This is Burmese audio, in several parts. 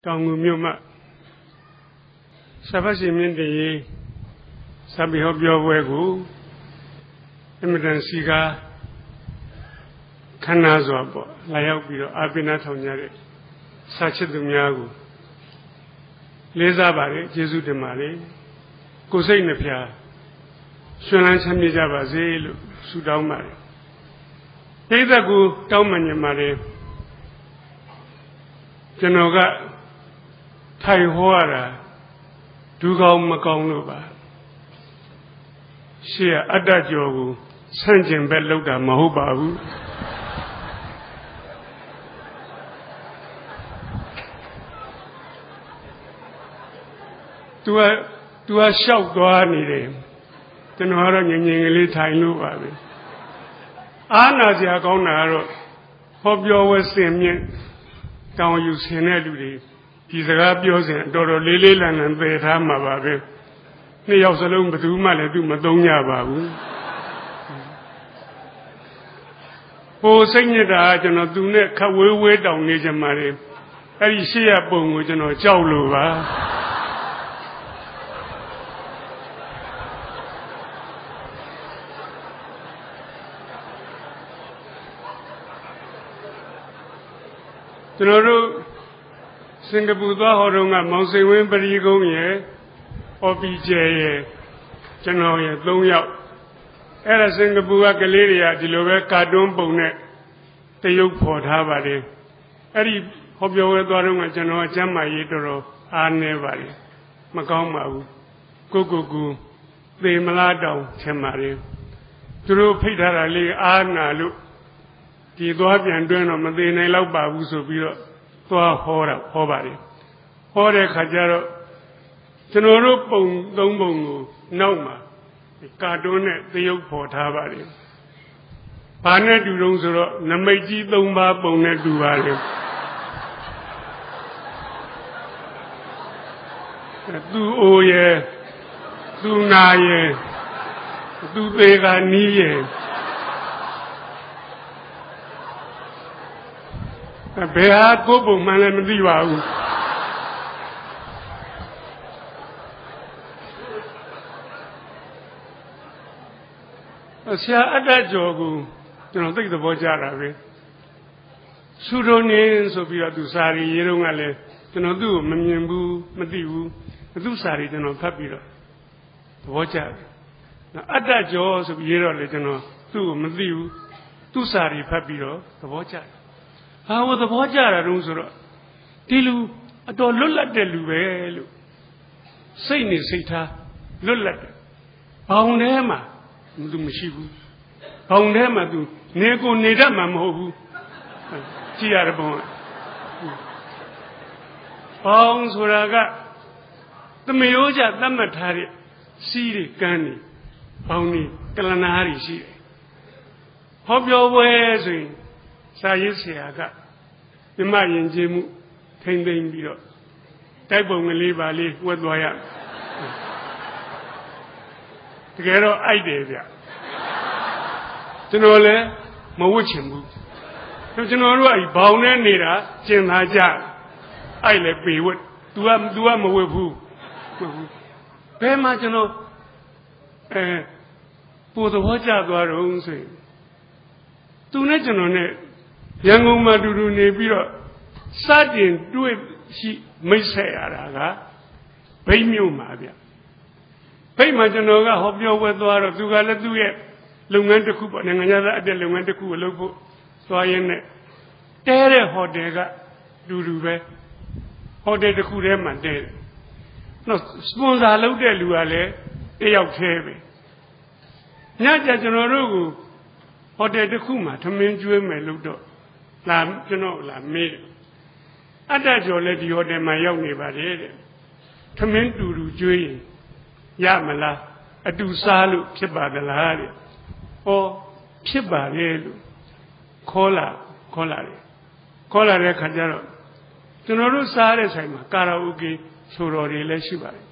တောင်ငူမြို့မှာစပတ်စီမြင့်တည်းစပီဟောပြောပွဲကိုအမတန်စီကားခန္ဓာစွာပေါ့လာရောက်ပြီးတော့အာပိနာထောင်ကြတဲ့စာချစ်သူများကိုလေးစားပါတယ်ကျေးဇူးတင်ပါတယ်ကိုယ်စိတ်နှဖျားရှင်လန်းချမ်းမြေ့ကြပါစေလို့ဆုတောင်းပါတယ်တိတ်သက်ကိုတောင်းပန်ကြပါတယ်ကျွန်တော်ကထိုင်ဟောရတာဒူကောင်းမကောင်းလို့ပါရှေ့ကအတ္တကျော်ကိုဆန့်ကျင်ဘက်လောက်တာမဟုတ်ပါဘူးသူကရှောက်သွားနေတယ်ကျွန်တော်ကတော့ငြိမ်ငြိမ်ကလေးထိုင်လို့ပါပဲအားနာစရာကောင်းတာကတော့ဟောပြောဝဲစင်မြင့်တောင်းယူဆင်တဲ့လူတွေဒီစကားပြောစဉ်တော်တော်လေးလေးလံလံပယ်ထားမှာပါပဲနှစ်ယောက်စလုံးဘယ်သူမှလည်းသူမသုံးကြပါဘူးဟိုစိတ်ညစ်တာကျွန်တော်သူနဲ့ခက်ဝေးဝေးတောင်နေကြမှာလေအဲ့ဒီရှေ့ရပုံကိုကျွန်တော်ကြောက်လို့ပါကျွန်တော်တို့စင်ကာပူသွားဟောတော့ကမောင်စိန်ဝင်းပရိကုန်းရဲ့အော်ပီကျဲရဲ့ကျွန်တော်ရဲ့3ယောက်အဲ့ဒါစင်ကာပူကကလေးတွေကဒီလိုပဲကာတွန်းပုံနဲ့တရုပ်ဖော်ထားပါတယ်အဲ့ဒီဟောပြောဝဲသွားတော့ကကျွန်တော်အကျမ်းမာရေးတော်တော်အားနေပါတယ်မကောင်းပါဘူးကိုသေမလားတောင်ထင်ပါတယ်သူတို့ဖိတ်ထားတာလေးအားနာလို့ဒီသွားပြန်တွင်းတော့မသေးနိုင်တော့ပါဘူးဆိုပြီးတော့သွားဟောပါတယ်ဟောတဲ့ခါကျတော့ကျွန်တော်တို့ပုံ3ပုံကိုနောက်မှာကာတွန်းနဲ့သရုပ်ဖော်ထားပါတယ်ဘာနဲ့တူတုံးဆိုတော့နမိတ်ကြီး3ပါးပုံနဲ့တူပါတယ်သူအိုရယ်သူနာရယ်သူသေးကနီးရယ်ဘယ်ဟာကိုယ်ပုံမှန်လည်းမသိပါဘူးဆရာအတ္တကျော်ကိုကျွန်တော်သိသဘောကျတာပဲသုဒ္ဓနေဆိုပြီးတော့သူစာရီရေးတော့ကလည်းကျွန်တော်သူ့ကိုမမြင်ဘူးမသိဘူးသူ့စာရီကျွန်တော်ဖတ်ပြီးတော့သဘောကျတယ်အတ္တကျော်ဆိုပြီးရေးတော့လေကျွန်တော်သူ့ကိုမသိဘူးသူ့စာရီဖတ်ပြီးတော့သဘောကျတယ်ဟာဟိုသဘောကျတာတုံးဆိုတော့ဒီလူအတော်လွတ်လပ်တဲ့လူပဲလို့စိတ်နေစိတ်ထားလွတ်လပ်တယ်ဘောင်ထဲမှာသူမရှိဘူးဘောင်ထဲမှာသူနေကိုနေတတ်မှာမဟုတ်ဘူးကြည့်ရတဲ့ဘောင်ဘောင်ဆိုတာကသမယောကြသတ်မှတ်ထားတဲ့စီးတွေကန်းနေဘောင်နေကလနာတွေရှိတယ်ဟောပြောပွဲဆိုရင်စာရေးဆရာကမြမယဉ်ကျေးမှုထိမ့်သိမ့်ပြီးတော့တိုက်ပုံကလေးပါလေးဝတ်သွားရတကယ်တော့အိုက်တယ်ဗျကျွန်တော်လည်းမဝတ်ချင်ဘူးကျွန်တော်တို့အဲ့ဘောင်နဲ့နေတာကျင်သားကြအိုက်လည်းပေဝတ် तू ကမဝတ်ဘူးဘယ်မှာကျွန်တော်ပူသဘောကျသွားတော့ဆိုရင်သူနဲ့ကျွန်တော်နဲ့ရန်ကုန်မှာတူတူနေပြီးတော့စတင်တွေ့ရှိမိတ်ဆက်ရတာကဗိမ့်မြို့မှာဗျဗိမ့်မှာကျွန်တော်ကဟောပြောဝဲသွားတော့သူကလည်းသူ့ရဲ့လုပ်ငန်းတစ်ခုပေါ့နိုင်ငံသားအတက်လုပ်ငန်းတစ်ခုကိုလုပ်ဖို့သွားရင်းနဲ့တဲတဲ့ဟိုတယ်ကတူတူပဲဟိုတယ်တစ်ခုထဲမှာတဲတယ်နော်စပွန်ဆာလုပ်တဲ့လူကလည်းတယောက်သေးပဲညကျကျွန်တော်တို့ကိုဟိုတယ်တစ်ခုမှာထမင်းကျွေးမယ်လို့တော့လာကျွန်တော်လာမေးအတ္တကျော်လည်းဒီဟိုတယ်မှာရောက်နေပါတယ်တဲ့ထမင်းတူတူကျွေးရင်ရမလားအတူစားလို့ဖြစ်ပါသလားတဲ့ဟောဖြစ်ပါလေလို့ခေါ်လာတဲ့ခါကျတော့ကျွန်တော်တို့စားတဲ့ဆိုင်မှာကာရာအိုကေဆိုတော်တွေလည်းရှိပါတယ်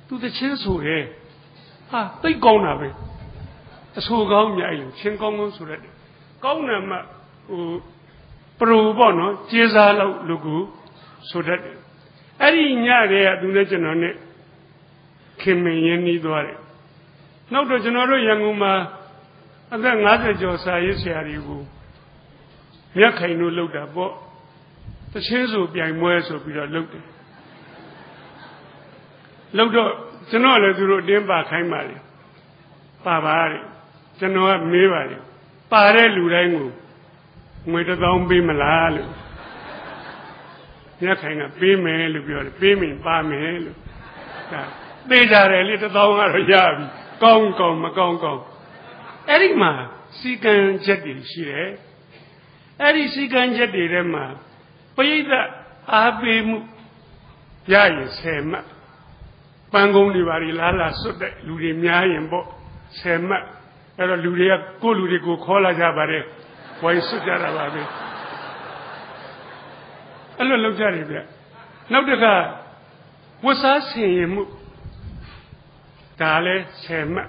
သူတချင်းဆိုရဲဟာသိကောင်းတာပဲအဆိုကောင်းမြိုက်လို့ချင်းကောင်းဆိုရက်ကောင်းတယ်မှဟိုပရိုပေါ့နော်ကျေးစားလို့လူကူဆိုတတ်တယ် Any Yare, do not on it. Kim Yenny Dware. No, the general Yanguma, and then other Josa is Yaribu. Yakainu looked at both. The chance will be worse of your looked. Looked up, General Demba Kaimari. Pabari, General Mivari, Pare Lurangu, with a down beam malalu. Yakaina, beaming, Bamel. These are a little down at a yard. Gong. Erima, Sikan Jetty, she eh? Eri Sikan Jetty, Rema. Payda, Abim Yay, Sema. Pangong Livari Lala, so that Ludimia and Bo, Sema. Era Ludia, go Ludico, Cola Jabare. Why Sujarababe? I don't look at it. Now the guy was asking Dale, Sema.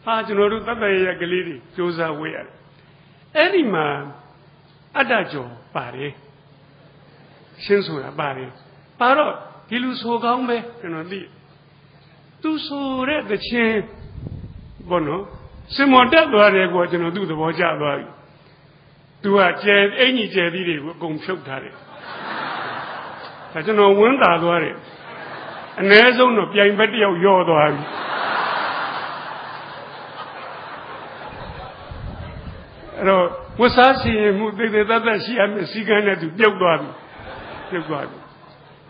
General Tabaya Galidi, Josa Weir. Erima, Adajo, Pare. Sensura, Pare. Paro, Hiluso Gombe, and the two so read the chain. Bono, Simon Dabare, what you do the Waja. Do a jet, any jetty will go shoot at it. I don't know when that worry. And there's no young Betty of your dog. Was asking that she had a cigar to build one.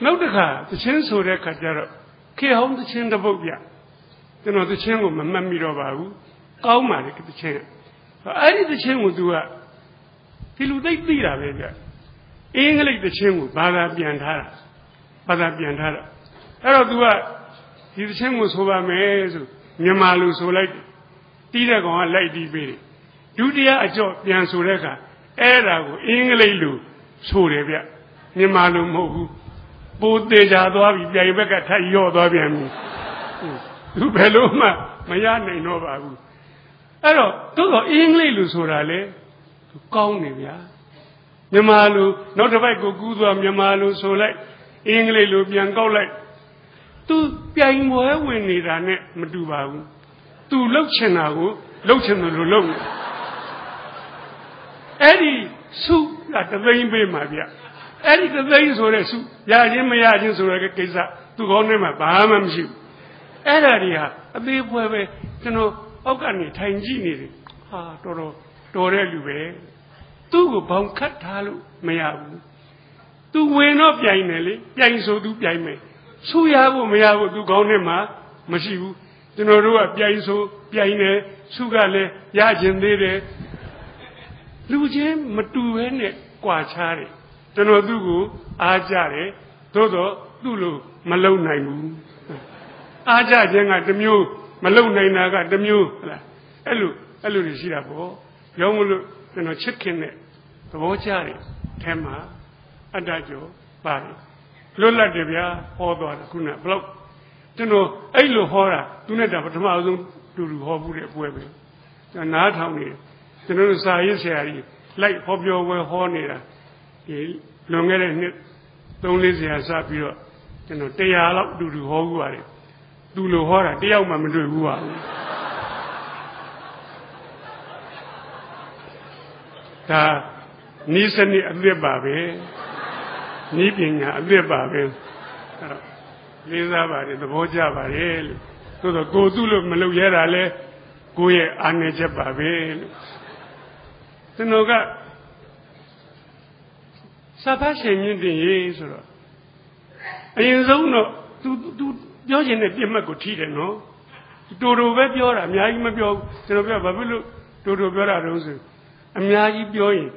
No, the car, the chance of the Kajara, care home the chain of Bobia. You know the chain of Mammy Robaru, Almaric the chain. I did the chain would do it. Till they beat a baby. English the chain with Bada Biantara. I don't do it. The chain was over me, Yamalu so like Tita go on like the baby. Dudia a job, Yansureka, Era, Ingledu, Surebia, Nimalu Mohu, both deja dobi, Yabeka, Tayo Dobian, Ubeluma, Mayane Novabu. Ero, todo Ingledu Surale, to Kaunivia. Nimalu, not if I go good on Yamalu, so like Ingledu, Bianco like. To Piango, we need a net Madubabu. To Lochanago, Lochanu. Eddie soup at the vein bay, my dear. Eddie the veins or a soup, Yajim so like a case to go name a Bahamam ship. Eddie, a big way, you know, Ogani, Tangini, Toro, Torelue, two bomb cut talu, Mayabu. Two win of Yainelli, Yang so do Yaime. Suyabu, Mayabu, do go name, Mashibu, you know, Yaiso, Yaine, Sugale, Yajin de. Lujem Matuene Quachari, Tanodugu, Ajare, Todo, Dulu, Malonaimu. Aja Jenga the Mew, Malonai Naga the Mew, Elu Shirabo, Yomulu, chicken, the Vochari, Tema, Adajo, Bari, Lola Devia, Odo, Kuna, Block. To know, Elo Hora, do not have a thousand to Hobu Puebe. And not how many. The new science like Hobio were horned. Longer than it, don't lazy as up here. You know, they are up to the whole world. Do the horror, they are Mamma do. Ta Nisani Abibabe, Nipping Abibabe, Lizabari, the Boja, so the go to look Maluyere, go ye Anajababe. The Noga Sapashin in the years. I know to judge in the Dimago Tita, no? To Robert Yora, Miagimabio, Babu, to Robert Rose, a Miagi Bioy,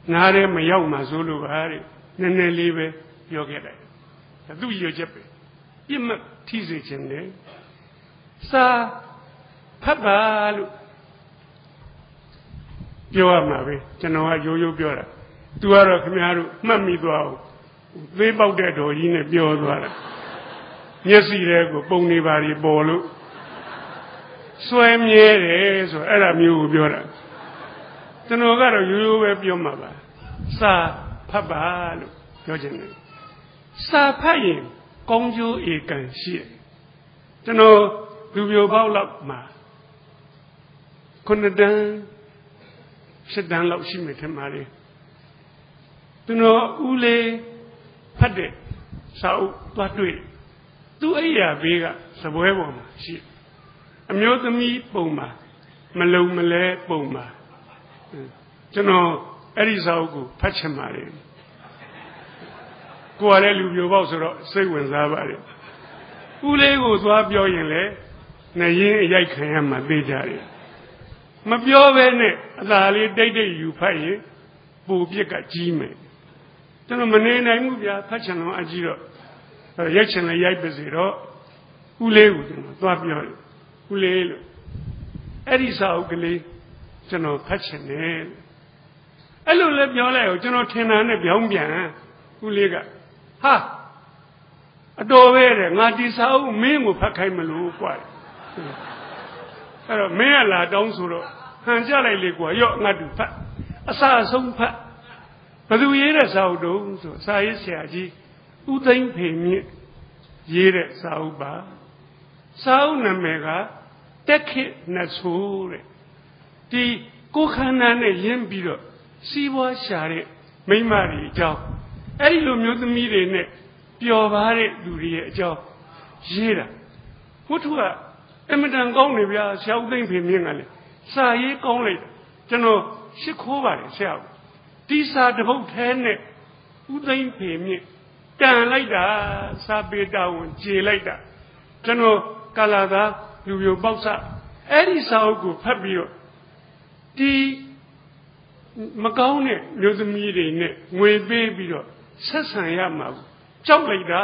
Nare Mayau Mazulu, Harry, Nene Live, Yogeda. Do you jeopardy? You tease it in there. Sa Papa. Pure Mavi, Genoa, you Biora. Tu are a Kamiaru, Mammy Dwao. They bout that or in a Biora. Yes, you go, Pony Bari Bolo. Swam years or Aramu Biora. Genoa, you were your mother. Sa Papa, your general. စာဖတ်ရင်ကောင်းကျိုးဧကံရှိတယ်ကျွန်တော်လူမျိုးပေါက်လောက်မှာ9 တန်း10 တန်းလောက်ရှိမယ်ထင်ပါတယ်ကျွန်တော်ဦးလေးဖတ်တဲ့စာအုပ်သွားတွေ့သူအဲ့ရဘေးကစပွဲပေါ်မှာရှိအမျိုးသမီးပုံမှာမလုံမလဲပုံမှာကျွန်တော်အဲ့ဒီစာအုပ်ကိုဖတ်ချင်ပါတယ်ကိုယ်ကလည်းလူမျိုးပေါက်ဆိုတော့စိတ်ဝင်စားပါတယ်ဦးလေးကိုသွားပြောရင်လေနှရင်အရိုက်ခံရမှသိကြတယ်မပြောဘဲနဲ့အသာလေးတိတ်တိတ်ယူဖတ်ရင်ပူပြစ်ကကြီးမယ်ကျွန်တော်မနေနိုင်ဘူးဗျာဖတ်ချင်တော့အကြီးတော့ရိုက်ချင်လည်းရိုက်ပါစေတော့ဦးလေးကိုကျွန်တော်သွားပြောတယ်ဦးလေးလို့အဲ့ဒီစာအုပ်ကလေးကျွန်တော်ဖတ်ချင်တယ်အဲ့လိုလည်းပြောလိုက်အောင်ကျွန်တော်ထင်တာနဲ့ပြောင်းပြန်ဦးလေးကဟာအတော်ပဲတဲ့ငါဒီစာအုပ်မင်းကိုဖတ်ခိုင်းမလို့ကွာအဲ့တော့မင်းကလာတောင်းဆိုတော့ဟန်ကြလိုက်လေကွာရော့ငါတူဖတ်အစအဆုံးဖတ်ဘယ်သူရေးတဲ့စာအုပ်တုံးဆိုစာရေးဆရာကြီးဦးသိန်းဖေမြင့်ရေးတဲ့စာအုပ်ပါစာအုပ်နာမည်ကတက်ခေနှဆိုးတဲ့ဒီကိုခန္ဓာနဲ့ရင်းပြီးတော့စီးပွားရှာတဲ့မိမတွေအကြောင်းအဲ့ဒီလိုမျိုးသမီးတွေနဲ့ပျော်ပါတဲ့လူတွေရဲ့အကြောင်းရေးတာဘုထုကအမတန်ကောင်းနေဗျာဆရာဦးသိန်းဖေမြင့်ကလည်းစာရေးကောင်းလိုက်ကျွန်တော်ရှ िख ိုးပါတယ်ဆရာဒီစာတပုတ်แท้နဲ့ဦးသိန်းဖေမြင့်တန်လိုက်တာစာပေတာဝန်ကျေလိုက်တာကျွန်တော်ကာလာသာလူမျိုးပေါက်စအဲ့ဒီစာအုပ်ကိုဖတ်ပြီးတော့ဒီမကောင်းတဲ့မျိုးသမီးတွေနဲ့ငွေပေးပြီးတော့ဆက်ဆံရမှာကြောက်လိုက်တာ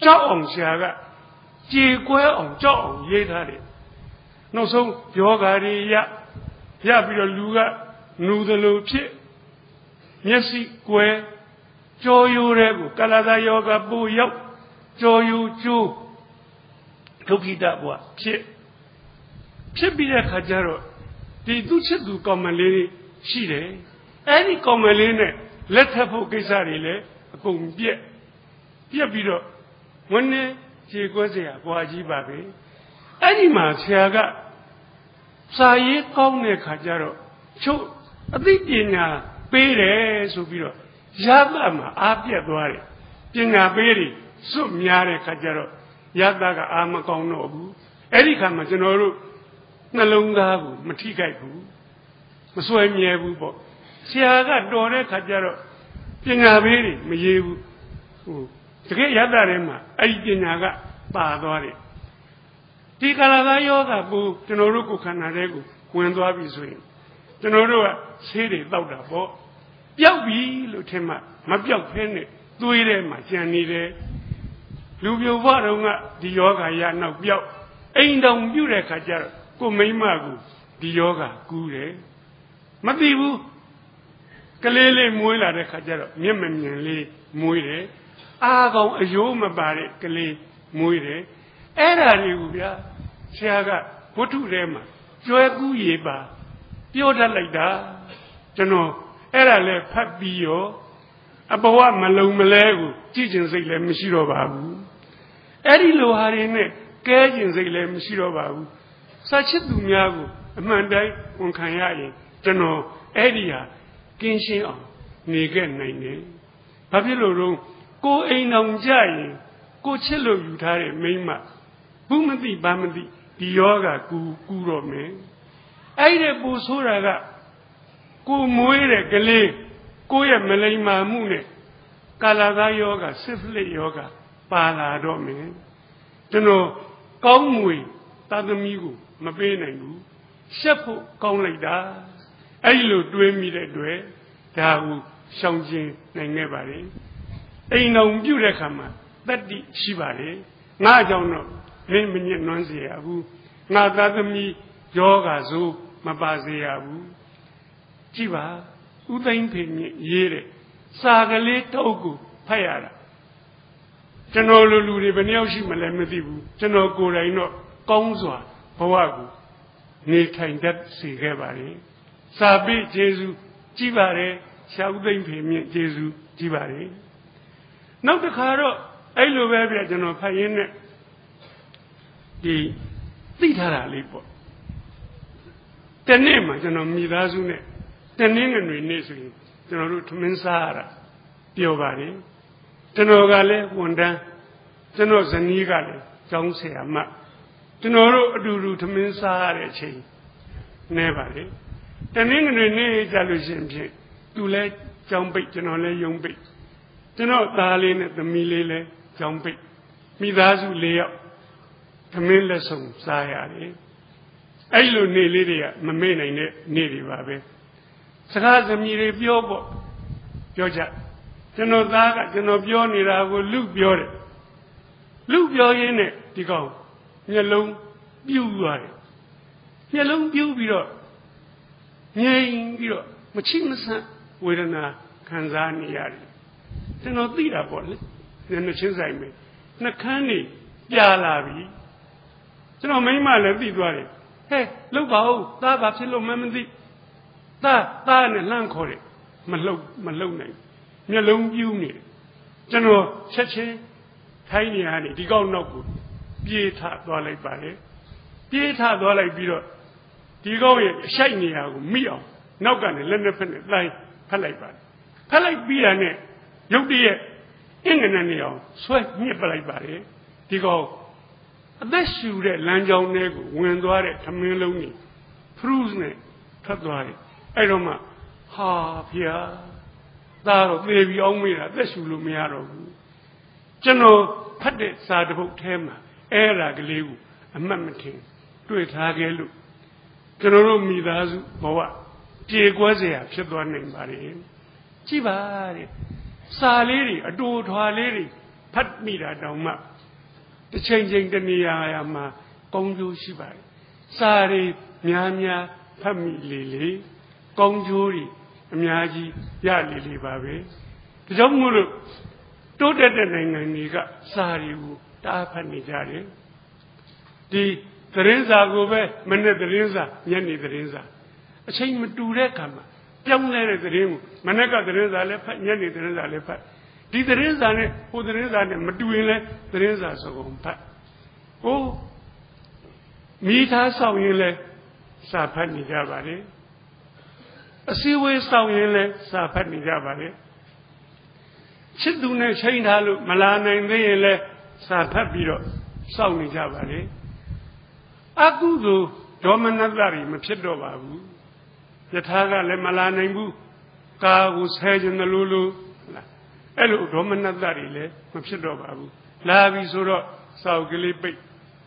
ကြောက်အောင်ဆရာကကြေကွဲအောင်ကြောက်အောင်ရေးထားတယ်နောက်ဆုံးယောဂါတွေရပြီးတော့လူကနူသလိုဖြစ်မျက်စိကွယ်ကြောယိုးတဲ့ကိုကလာသာယောဂပူရောက်ကြောယိုးကျိုးဒုက္ခိတဘဝဖြစ်ပြီးတဲ့ခါကျတော့ဒီသူချစ်သူကောင်းမလေးရှိတယ်အဲ့ဒီကောင်းမလေးနဲ့လက်ထပ်ဖို့ကိစ္စတွေလည်းအကုန်ပြက်ပြီးတော့ဝန်းနေခြေကွဲเสียဘွားကြီးပါပဲအဲ့ဒီမှာဆရာကစာရေးကောင်းတဲ့ခါကျတော့ချုပ်အသိပညာပေးတယ်ဆိုပြီးတော့ရသမှာအားပြက်သွားတယ်ပညာပေးတွေစွတ်များတဲ့ခါကျတော့ရသကအားမကောင်းတော့ဘူးအဲ့ဒီခါမှာကျွန်တော်တို့နှလုံးသားကိုမထိခိုက်ဘူးမစွဲမြဲဘူးပေါ့ဆရာကတော်တဲ့ခါကျတော့ပညာပေးတွေမရေးဘူးတကယ်ရသထဲမှာအဲ့ဒီပညာကပါသွားတယ်ဒီကာလသာယောဂပူကျွန်တော်တို့ကိုခန္ဓာထဲကိုဝင်သွားပြီဆိုရင်ကျွန်တော်တို့ကဆေးတွေတောက်တာပေါ့ပျောက်ပြီလို့ထင်မှမပျောက်ဖဲနဲ့သွေးထဲမှာကျန်နေတယ်လူပြိုဘွားတော်ကဒီယောဂရနောက်ပျောက်အိမ်တောင်ပြုတ်တဲ့ခါကျတော့ကိုမိမကိုဒီယောဂကူးတယ်မသိဘူးကလေးလေးမွေးလာတဲ့ခါကျတော့မျက်မမြင်လေးမွေးတယ်အားကောင်အယိုးမပါတဲ့ကလေးမွေးတယ်အဲ့ဒါတွေကိုဗျာဆရာကဝတ္ထုထဲမှာကျွဲကူးရေပါပြောတတ်လိုက်တာကျွန်တော်အဲ့ဒါလဲဖတ်ပြီးရောအဘဝမလုံမလဲကိုကြည့်ကျင်စိတ်လည်းမရှိတော့ပါဘူးအဲ့ဒီလိုဟာတွေနဲ့ကဲကျင်စိတ်လည်းမရှိတော့ပါဘူးစာချစ်သူများကိုအမှန်တိုင်းဝန်ခံရရင်ကျွန်တော်အဲ့ဒီဟာကင်းရှင်းအောင်နေခဲ့နိုင်တယ်ဘာဖြစ်လို့တော့ကိုအိမ်အောင်ကြရင်ကိုချစ်လို့ယူထားတဲ့မိန်းမဘူးမသိဘာမသိဒီယောဂကူတော့မယ်အဲ့ဒီပူဆိုးတာကကိုမွေးတဲ့ကလေးကိုရဲ့မလိမ္မာမှုနဲ့ကာလသာယောဂဆစ်ဖလစ်ယောဂပါလာတော့မယ်ကျွန်တော်ကောင်းမွေသာသမီကိုမပေးနိုင်ဘူးရှက်ဖို့ကောင်းလိုက်တာအဲ့လိုတွေးမိတဲ့တွေ့ဒါကိုရှောင်ကျဉ်နိုင်ခဲ့ပါလေအိမ်တော်ပြုတဲ့ခါမှာတတ္တိရှိပါလေငါကြောင့်တော့မင်းမညစ်နွမ်းเสียဘူးငါသာသမီယောဂဆိုမပါစေရဘူးကြည့်ပါဥသိမ်းဖေမြင့်ရေးတဲ့စာကလေးတုပ်ကိုဖတ်ရတာကျွန်တော်လူတွေဘယ်နှယောက်ရှိမလဲမသိဘူးကျွန်တော်ကိုယ်တိုင်တော့ကောင်းစွာဘဝကိုနေထိုင်တတ်စေခဲ့ပါလေစာပေကျေးဇူးကြည်ပါတယ်ဆရာဥသိမ်းဖေမြင့်ကျေးဇူးကြည်ပါတယ် နောက်တစ်ခါတော့အဲ့လိုပဲပြကျွန်တော်ဖတ်ရင်းနဲ့ဒီသိထားတာလေးပေါ့တနေ့မှကျွန်တော်မိသားစုနဲ့တနေ့ငွေနေ့ဆိုရင်ကျွန်တော်တို့ထမင်းစားရတာပြောပါတယ်ကျွန်တော်ကလည်းဝန်တန်းကျွန်တော်ဇနီးကလည်းကျောင်းဆရာမကျွန်တော်တို့အတူတူထမင်းစားရတဲ့အချိန်နဲပါလေတနေ့ငွေနေ့ကြလို့ရှိရင်ဖြင့်သူလည်းကျောင်းပိတ်ကျွန်တော်လည်းယုံပိတ်ကျွန်တော်သားလေးနဲ့သမီးလေးလည်းကျောင်းပိတ်မိသားစု၄ယောက်ထမင်းလက်ဆောင်စားရတယ်အဲ့လိုနေလေးတွေကမမေ့နိုင်တဲ့နေတွေပါပဲစကားသမီးတွေပြောပေါ့ပြောကြကျွန်တော်သားကကျွန်တော်ပြောနေတာကိုလူပြောတယ်လူပြောရင်းနဲ့ဒီကောင်မျက်လုံးပြူသွားတယ်မျက်လုံးပြူပြီးတော့ငြိမ်ပြီးတော့မချိမဆန့်ဝေဒနာခံစားနေရတယ်ကျွန်တော်သိတာပေါ့လေညနေချင်းဆိုင်ပဲနှကန်းနေပြလာပြီကျွန်တော်မိမလည်းသိသွားတယ်ဟဲ့လောက်ပါဦးသားဘာဖြစ်လို့မှမသိသားနဲ့လှမ်းခေါ်တယ်မလှုပ်နိုင်မျက်လုံးပြူးနေတယ်ကျွန်တော်ချက်ချင်းထိုင်းနေရနေဒီကောက်နောက်ကိုပြေးထသွားလိုက်ပါတယ်ပြေးထသွားလိုက်ပြီးတော့ဒီကောက်ရဲ့အရှိုက်နေရာကိုမိအောင်နောက်ကနေလက်နဲ့ဖက်နဲ့တိုင်းဖက်လိုက်ပါတယ်ဖက်လိုက်ပြီးတာနဲ့ရုပ်တရက်အင်္ဂနနေအောင်ဆွဲညှစ်ပလိုက်ပါတယ်ဒီကောက်အသက်ရှူတဲ့လမ်းကြောင်းထဲကိုဝင်သွားတဲ့ထမင်းလုံးကြီး fruits နဲ့ထွက်သွားတယ်အဲ့တော့မှဟာဗျာဒါတော့သေပြီးအောင်မေးတာအသက်ရှူလို့မရတော့ဘူးကျွန်တော်ဖတ်တဲ့စာတစ်ပုဒ်ထဲမှာအဲ့ဒါကလေးကိုအမှတ်မထင်တွေ့ထားခဲ့လို့ကျွန်တော်တို့မိသားစုဘဝကြေကွဲเสียဖြစ်သွားနိုင်ပါတယ်ကြည့်ပါတဲ့စာလေးတွေအတူထွာလေးတွေဖတ်မိတာတောင်မှတစ်ချိန်ချိန်တနေရာမှာကောင်းကျိုးရှိပါတယ်စာတွေများဖတ်မိလေကောင်းကျိုးတွေအများကြီးရလေပါပဲဒါကြောင့်မို့လို့တိုးတက်တဲ့နိုင်ငံတွေကစာတွေကိုတားဖတ်နေကြတယ်ဒီသတင်းစာကိုပဲမနေ့သတင်းစာညနေသတင်းစာအချိန်မတူတဲ့အခါမှာပြောင်းလဲတဲ့သတင်းကိုမနေ့ကသတင်းစာလည်းဖတ်ညနေသတင်းစာလည်းဖတ်ဒီသတင်းစာနဲ့ဟိုသတင်းစာနဲ့မတူရင်လည်းသတင်းစာစုံဖတ်ဟိုမိသားဆောင်ရင်လည်းစာဖတ်နေကြပါလေအစည်းအဝေးဆောင်ရင်လည်းစာဖတ်နေကြပါလေချစ်သူနဲ့ချိန်ထားလို့မလာနိုင်သေးရင်လည်းစာဖတ်ပြီးတော့စောင့်နေကြပါလေအကုသိုလ်ဒေါမနတတွေမဖြစ်တော့ပါဘူးယထာကလည်းမလာနိုင်ဘူးကာကိုဆဲခြင်းလို့အဲ့လိုဒေါမနတတွေလည်းမဖြစ်တော့ပါဘူးလာပြီဆိုတော့စောက်ကလေးပိတ်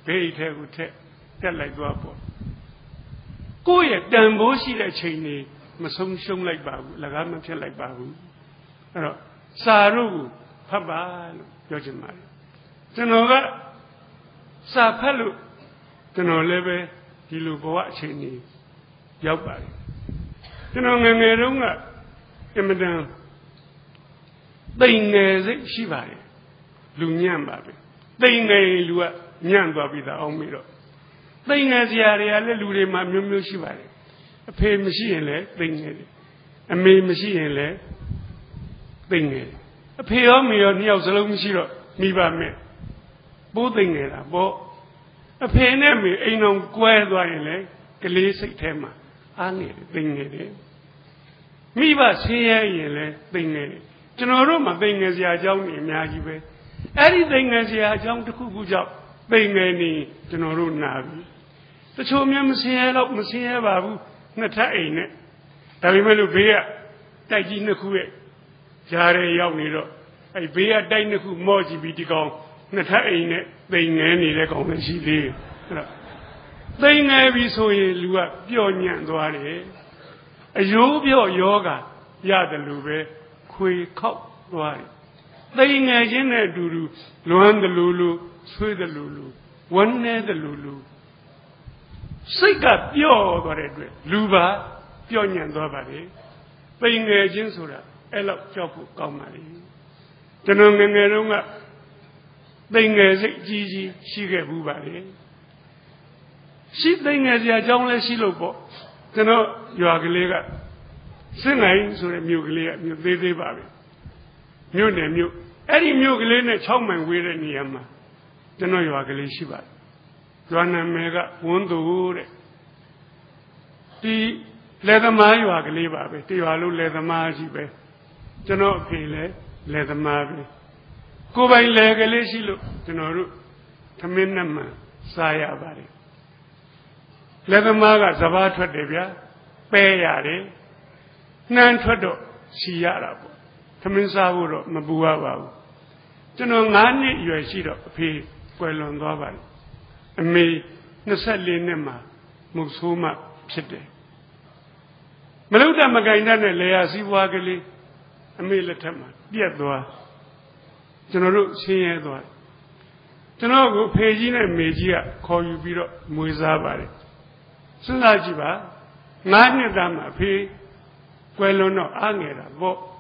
ဘေးထဲကိုတက်လိုက်သွားပေါ့ကိုယ့်ရဲ့တန်ဖိုးရှိတဲ့ချိန်တွေမဆုံးရှုံးလိုက်ပါဘူးအလကားမဖြစ်လိုက်ပါဘူးအဲ့တော့စာတို့ကိုဖတ်ပါလို့ပြောချင်ပါတယ်ကျွန်တော်ကစာဖတ်လို့ကျွန်တော်လည်းပဲဒီလိုဘဝအချိန်ကြီးရောက်ပါတယ်ကျွန်တော်ငယ်ငယ်တုန်းကအင်မတန်သိငယ်စိတ်ရှိပါတယ်လူညံ့ပါပဲသိငယ်လူကညံ့သွားပြီးသားအောင်ပြီးတော့သိငယ်စရာတွေကလည်းလူတွေမှာမျိုးမျိုးရှိပါတယ်အဖေမရှိရင်လည်းသိငယ်တယ်အမေမရှိရင်လည်းသိငယ်တယ်အဖေရောမေရောနှစ်ယောက်စလုံးမရှိတော့မိဘမဲ့ပိုးသိငယ်တာပေါ့အဖေနဲ့မေအိမ်အောင်ကွဲသွားရင်လည်းကလေးစိတ်ထဲမှာအားငယ်တယ်သိငယ်တယ်မိဘဆင်းရဲရင်လည်းသိငယ်တယ်ကျွန်တော်တို့မှာသိငယ်စရာအကြောင်းတွေအများကြီးပဲအဲ့ဒီသိငယ်စရာအကြောင်းတစ်ခုခုကြောင့်သိငယ်နေကျွန်တော်တို့နာပြီတချို့များမဆင်းရဲတော့မဆင်းရဲပါဘူးနှစ်ထပ်အိမ်နဲ့ဒါပေမဲ့လို့ဘေးကတိုက်ကြီးနှစ်ခုရဲ့ကြားရဲရောက်နေတော့အဲ့ဘေးကတိုက်နှစ်ခုမော့ကြည့်ပြီးဒီကောင်နှစ်ထပ်အိမ်နဲ့သိငယ်နေတဲ့ကောင်လည်းရှိသေးတယ်အဲ့တော့သိငယ်ပြီဆိုရင်လူကပျော့ညံ့သွားတယ်အယိုးပြော့ယောဂရတယ်လို့ပဲခွေခောက်သွားတယ်သိငယ်ချင်းနဲ့အတူတူလွမ်းတယ်လို့ဆွေးတယ်လို့ဝမ်းနေတယ်လို့စိတ်ကပျော့သွားတဲ့အတွက်လူပါပျော့ညံ့သွားပါလေသိငယ်ချင်းဆိုတာအဲ့လောက်ကြောက်ဖို့ကောင်းပါလေကျွန်တော်ငယ်ငယ်တုန်းကသိငယ်စိတ်ကြီးရှိခဲ့ဘူးပါလေရှိသိငယ်စရာအကြောင်းလည်းရှိလို့ပေါ့ကျွန်တော်ရွာကလေးကစင်နိုင်ဆိုတဲ့မြို့ကလေးကမြို့သေးသေးပါပဲမြို့နယ်မြို့ Eddie Mugler and Chowman with a Niama. The no Yagalishiba. Joanna Mega, one to wood. The leather mayu agaliba, the alu leather majibe. The no pile, leather mabi. Go by legalishilu, the no Taminama, Saya Bari. Leather maga Zavatra Devia, Payare, Nantrado, Siara, Taminsauro, Mabua. The no Nani, you are shiro, pay, well on Dovan. And me, Nasali Nema, Musuma, Chide. Meluda Magaina, Leasi Wagali, and me Latama, Diadua. General Siadua. General Pagina and Megia call you Biro Muizabari. Sunajiba, Nani Dama, pay, well no, Angela, Bo.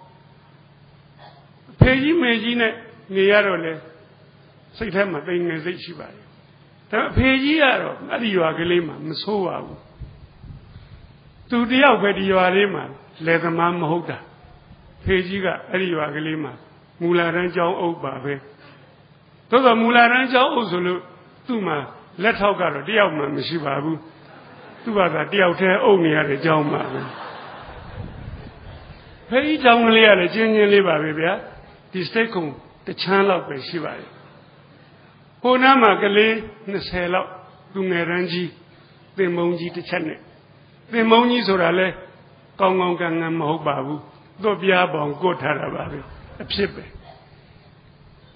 Pagi Megina, Niarole, Saitama, thing as they shiba. Pagiaro, Adiagalima, Msoa. To the Alpediarima, let the mam hoda. Pagiga, Adiagalima, Mularanja Obabe. To the Mularanja Ozulu, Tuma, let Hogaro, the Alma Mishibabu. To other the outer only at the Jama. Pay down Lia, the genuine Libabia, the stake the channel of Shiba. Honama Gale, Nasela, Dumeranji, the Monji to Chane. The Moni Sorale, Kongongang and Mobabu, Dobiabon, Gotarababi, a Psipe.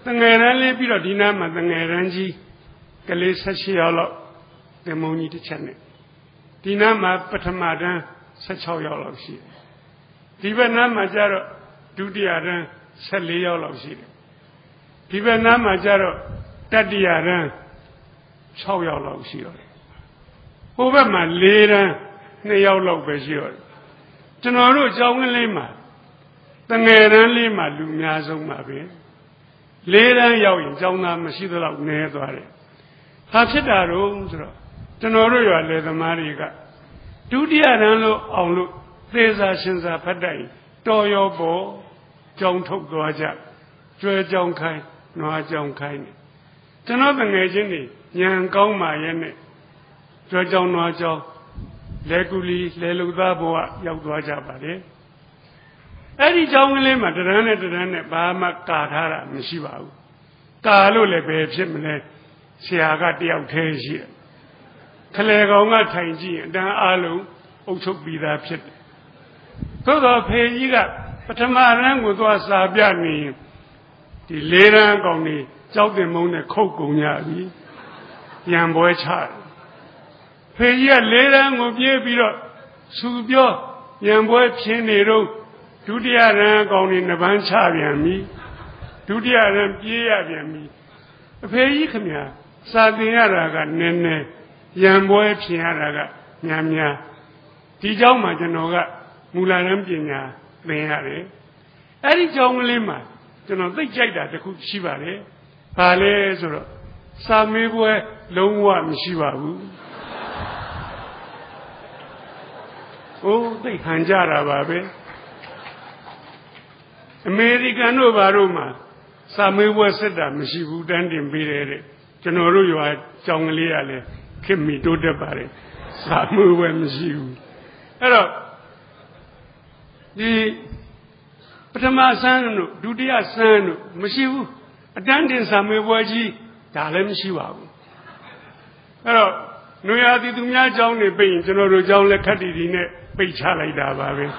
The Nerale Birodinama, the Neranji, Gale Sashiolo, the Moni to Chane. Dinama Patamada, Sachoyolo of Shi. Divanama Jaro, Dudiaran, Saliolo of Shi. Divanama Jaro. Tadiaran, Choyolo Shior. Over my later, Nayolo Bajor. Tenoro Jong Lima, the Neran Lima, Lumiazo Mabe. Later, Yawin, Jona Mashidal of Nedore. Hachidaro, Tenoro, you are leather Mariga. Do the Arano Olu, there's actions are Padai, Toyo Bo, Jong Tok Doja, Joy Jong Kai, Noa Jong Kai. Another agent, Yan Goma Yene, Jojon Nojo, Leguli, Leludaboa, Yagwaja Bade. Eddie Jong Lima, the Rana, Bahama, Katara, Mishiva. Kalu Lebe, Chimney, Siaga, the Outage. Kalegonga Taiji, and then Alu, Ocho be that pit. So the Payiga, but a man with was Sabiani, the later Goni. Chow the moon a coke on yabi, young boy child. Pay ya later will be a bit of Subio, young boy Chenero, do the other gone in the Banchavian me, do the other Piavian me. Pay ye come here, Sadiaraga, Nene, young boy Piaraga, Yamia, Tijau Majanoga, Mularam Pina, Benare. Eddie Jong Lima, do not think that the cook Shivare. Pale Zoro, Samibwe, Longwa Mishibabu. Oh, the Hanjara Babe. Americano Baruma, Samibwe said that Mishibu Dandim Bire, Genoru, you are Jonglia, Kimmy do the Barre, Samibwe Mishibu. Hello, the Patama Sanu, Dudia Sanu, Mishibu. Attending some waji, Dalem Shiva. Hello, Noya di Dumia John the Bain, General John Le Cadine, Pichala Babe.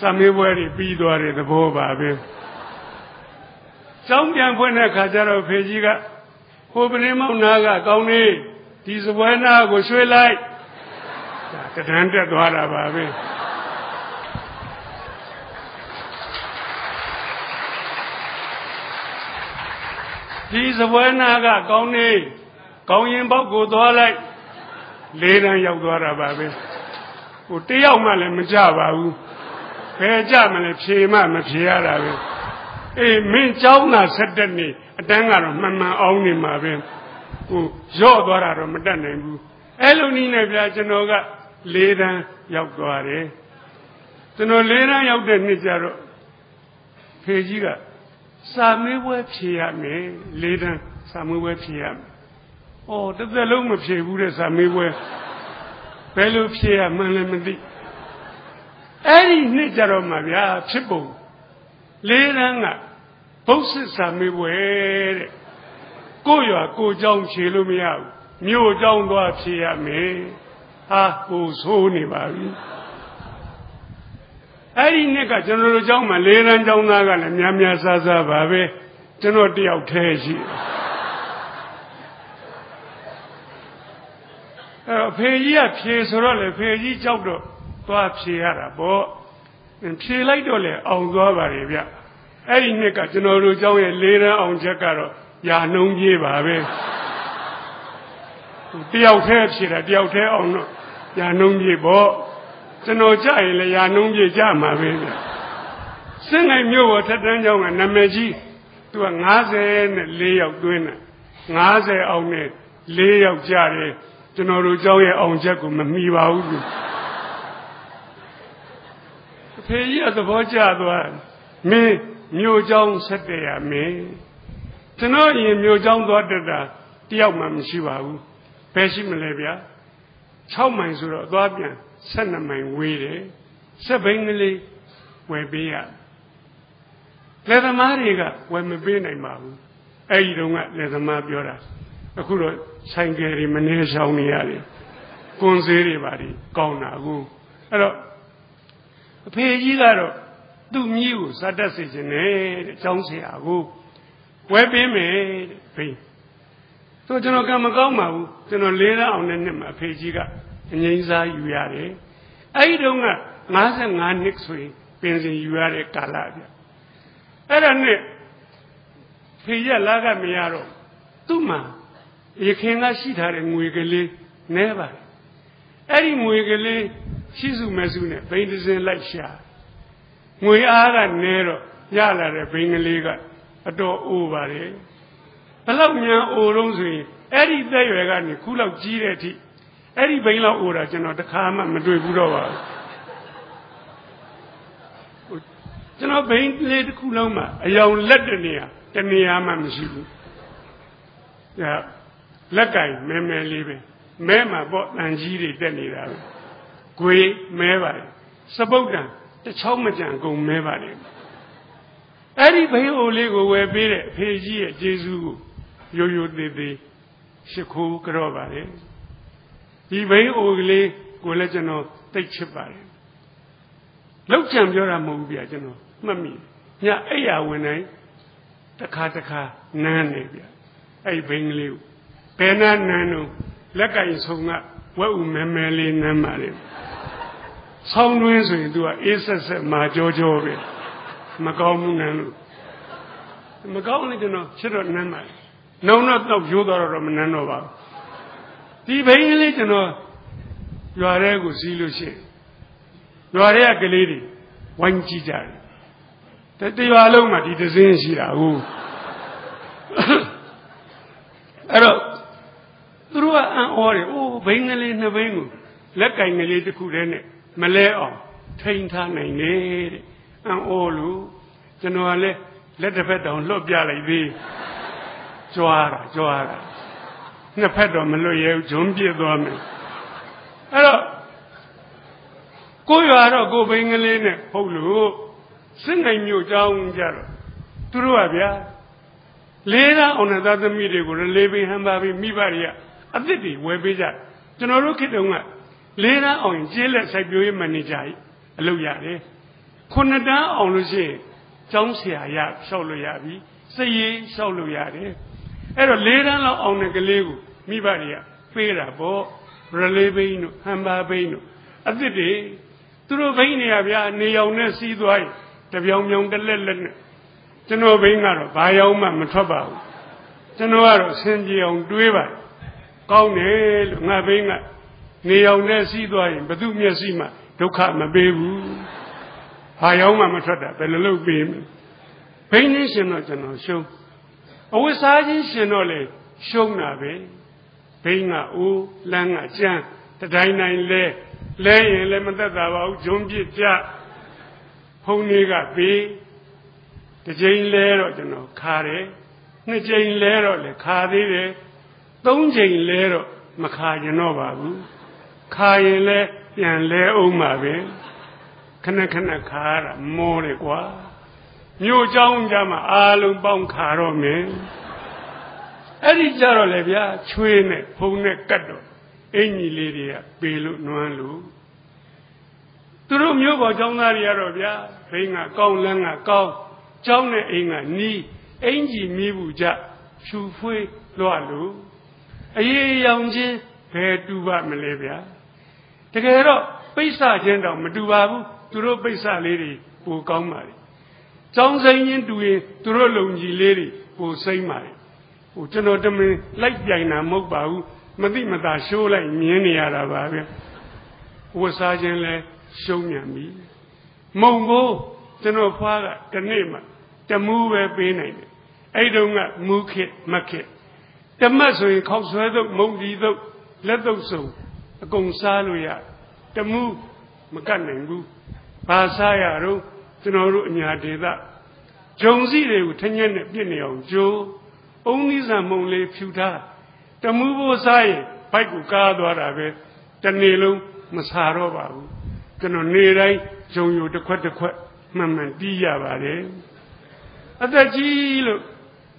Some way be doing the Bo Babe. Some young Pona Kajaro Pejiga, Hobenemo Naga, Goni, this one I was so like the Tanta Dwara Babe. He's a one I got Goni, going in Bogo Dolai, later Yogora Babe. Uteo Malemjava, Pejaman, Chima, Machiara. A mean Jona said that me, a dangar, Mamma only Mabin, who Jodora Madame, Elonina Viajanoga, later Yogore. The no later Yogden Nijaro, Pejiga. Samuel Piame, later Samuel Piam. Oh, the Loma Pia, Samuel Bello Pia Malamadi. Any nature of my people. Later, both Samuel. Go your go down, Chilumia. New down what Piame. Ah, oh, so never. Any nigger general John Malayan down Nagan and Yamia Saza Babe, General Diautaji. Pay Pies or Pay Jaudo, Toapsiara, Bo, and Pilaidole on Govarivia. Any nigger general John and later on Jacaro, Yanungi Babe. Diautaji on Yanungi Bo. General Jai, Yanungi Jama, send a mule at Danjong and Namaji to a Naze lay of Gwina, Naze on it, lay of Jari, General Joy on Jacum and Miva. Pay at the Voja, me, New John said they are me. Tonight, New John daughter, Diamam Shiva, Pesci Malabia, Chow Mansura, Dobian. Send a man waited, Sabingly, where be at. Let a mariga when me be a mahu. I don't let a mabura. A good Sangari Manesha Uniali. Gonzeri body, Gona, who. Hello. A pay yellow. Do news, that does it in a Jonesia, who. Where be made, pay. So, General Gamagoma, General later on the name of Pajiga. Ninza, you are it. I don't know. Nothing next week, Benson, you are a Calabia. I don't know. Pia Laga Miaro. Tuma. You cannot sit her in Wiggly. Never. Eddie Wiggly, she's a Mazuna, painters in like Sha. We are a narrow, Yala, being a liga, a door over it. Allow me, old Rosary. Eddie, they got me cool of G. Eddie Baila Ura, General the Kama Madrid Budova. General Bain laid Kuloma, a young Ledania, the Niama Mishibu. Yeah, Lakai, Meme Live, Mema bought Nanjiri Denira. Gui, Meva, Saboda, the Chomajan go Meva. Eddie Bayo Lego where Bede, Pegi, Jesu, Yo de Shaku Grova. He very ugly, go legend take chip by him. Look, Jamjora movie, I don't know, Mammy. Ya, Aya, when I, the Kataka, Nanabia, I bring you. Pena Nano, Laka is hung up, what will Mammy Namari. Sound winds into a Isas, my Jojo, Macaw, Macaw, you know, children Namari. No, not of Yoga or Mananova. The Bailey, you know, you are a good solution. You are a lady, one teacher. That you are alone, my dear, Hello. Through an order, oh, Bengali in the Bengal. Let I nearly the Kudene, Malay, Taintan, and Lady, and all, Generally, let the pet down, look, Yali, Joara. The pedal Maloya, Jumpy Dorman. Hello. Go out, go Bengalene, Polu, sing a new down jar. Truabia. Later on another meeting, we're leaving Hambabi Mibaria, a city where we are. General Kidunga. Later on, Jilla Siberia Manijai, Aloyare. Conada on Lucy, Jonesia, Soloyabi, say Soloyare. Later on the Galego, Mibaria, Pera, Bo, Relevino, Hambabino. At the day, through Vania, Neona Sidway, the young the Lelen, General Bingaro, Bayoma, Matraba, General Sandy on Dueva, Gaunel, Nabinga, Neona Sidway, Badumia Sima, Doka Mabebu, Bayoma Matrada, the little beam. Painting General show. Always I generally show Nabe, Pinga, O, Langa, Jan, the Dina lay in Lemon that about Jumbi Ja, Poniga B, တစ်ချိန်လဲတော့ကျွန်တော်ခါတယ်နှစ်ချိန်လဲတော့လေခါသေးတယ်သုံးချိန်လဲတော့မခါရင်တော့ပါဘူးခါရင်လဲပြန်လဲအောင်ပါပဲခဏခဏခါရတာမောတယ်ကွာမြို့เจ้าကြမှာအားလုံးပေါင်းခါတော့မယ်အဲ့ဒီကြတော့လေဗျာချွေးနဲ့ဖုံနဲ့ကတ်တော့အင်ကြီးလေးတွေကပေလို့နွမ်းလို့သူတို့မြို့ပေါ်เจ้าသားတွေကတော့ဗျာဘိန်းကကောင်းလန်းကကောင်းเจ้าနဲ့အိမ်ကနီးအင်ကြီးမီးဘူးကြဖြူဖွေးလွှတ်လို့အေးရောင်ချင်းဘယ်တူပါမလဲဗျာတကယ်တော့ပိဿချင်းတော့မတူပါဘူးသူတို့ပိဿလေးတွေပိုကောင်းပါလေကျောင်းစိမ်းချင်းတူရင်သူတို့လုံကြီးလေးတွေပိုစိမ့်ပါလေဟိုကျွန်တော်တမင်လိုက်ပြိုင်တာမဟုတ်ပါဘူးမသိမသာရှိုးလိုက်မြင်နေရတာပါပဲဝတ်စားခြင်းလဲရှုံးမြန်ပြီမုံကိုကျွန်တော်ဖွားကဒီနေ့မှတမူးပဲပေးနိုင်တယ်အဲ့တုန်းကမူးခစ်မခစ်တမတ်ဆိုရင်ခောက်ဆွဲသုတ်မုံဒီသုတ်လက်သုတ်စုံအကုန်စားလို့ရတမူးမကတ်နိုင်ဘူးဘာစားရတော့ကျွန်တော်တို့အညာဒေသဂျုံစီတွေကိုထညက်နဲ့ပြစ်နေအောင်ကြိုးအုံးသီးဆန်မုံလေးဖြူထားတမူးဖို့စားရင်ဘိုက်ကိုကားသွားတာပဲတနေ့လုံးမစားတော့ပါဘူးကျွန်တော်နေတိုင်းဂျုံယူတစ်ခွက်တစ်ခွက်မှန်မှန်တီးရပါတယ်အသက်ကြီးလို့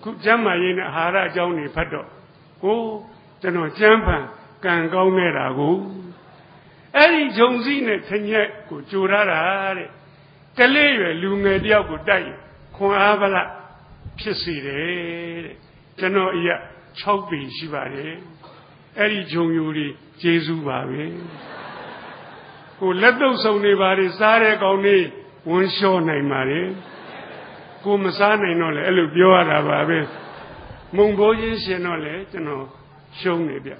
ခုကျမ်းမာရေးနဲ့အာဟာရအကြောင်းတွေဖတ်တော့ကိုကျွန်တော်ကျမ်းဖန်ကံကောင်းနေတာကိုအဲ့ဒီဂျုံစီနဲ့ထညက်ကိုကြိုထားတာတဲ့ကလေးရွယ်လူငယ်တယောက်ကိုတိုက်ခွန်အားဗလဖြစ်စေတယ်တဲ့ကျွန်တော်အရာ6ပေရှိပါတယ်အဲ့ဒီဂျုံယူတွေကျေးဇူးပါပဲကိုလက်တော့စုံနေပါလေစားတဲ့ကောင်လေးဝန်းလျှောနိုင်ပါလေကိုမစားနိုင်တော့လေအဲ့လိုပြောရတာပါပဲမုံဘိုးချင်းရှင်တော့လေကျွန်တော်ရှုံးနေဗျ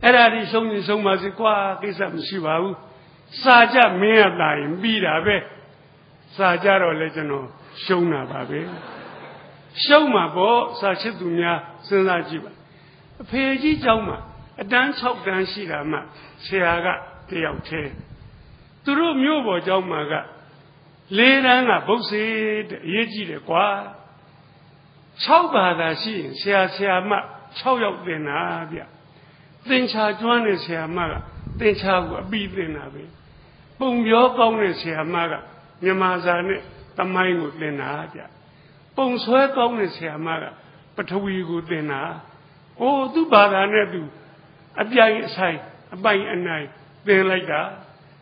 အဲ့ဒါဒီရှုံးရင်ရှုံးပါစေကွာကိစ္စမရှိပါဘူးစာကြမင်းရတာရင်ပြီးတာပဲစာကြတော့လေကျွန်တော်ရှုံးတာပါပဲရှုံးမှာပေါ့စာချစ်သူများစဉ်းစားကြည့်ပါအဖေကြီးเจ้าမှာအတန်း6တန်းရှိတာမှဆရာကတယောက်သေးသူတို့မြို့ပေါ်เจ้าမှာက4တန်းကဘုတ်စေတဲ့အရေးကြီးတယ်ကွာ6ဘာသာရှိရင်ဆရာမ6ယောက်သင်တာဗျသင်္ချာကျွမ်းတဲ့ဆရာမကသင်္ချာကိုအပိသင်တာပဲပုံပြောကောင်းတဲ့ဆရာမကမြန်မာစာနဲ့သမိုင်းကိုသင်တာဗျပုံဆွဲကောင်းတဲ့ဆရာမကပထဝီကိုသင်တာအိုးသူ့ဘာသာနဲ့သူအပြိုင်အဆိုင်အပိုင်အနိုင်သင်လိုက်တာ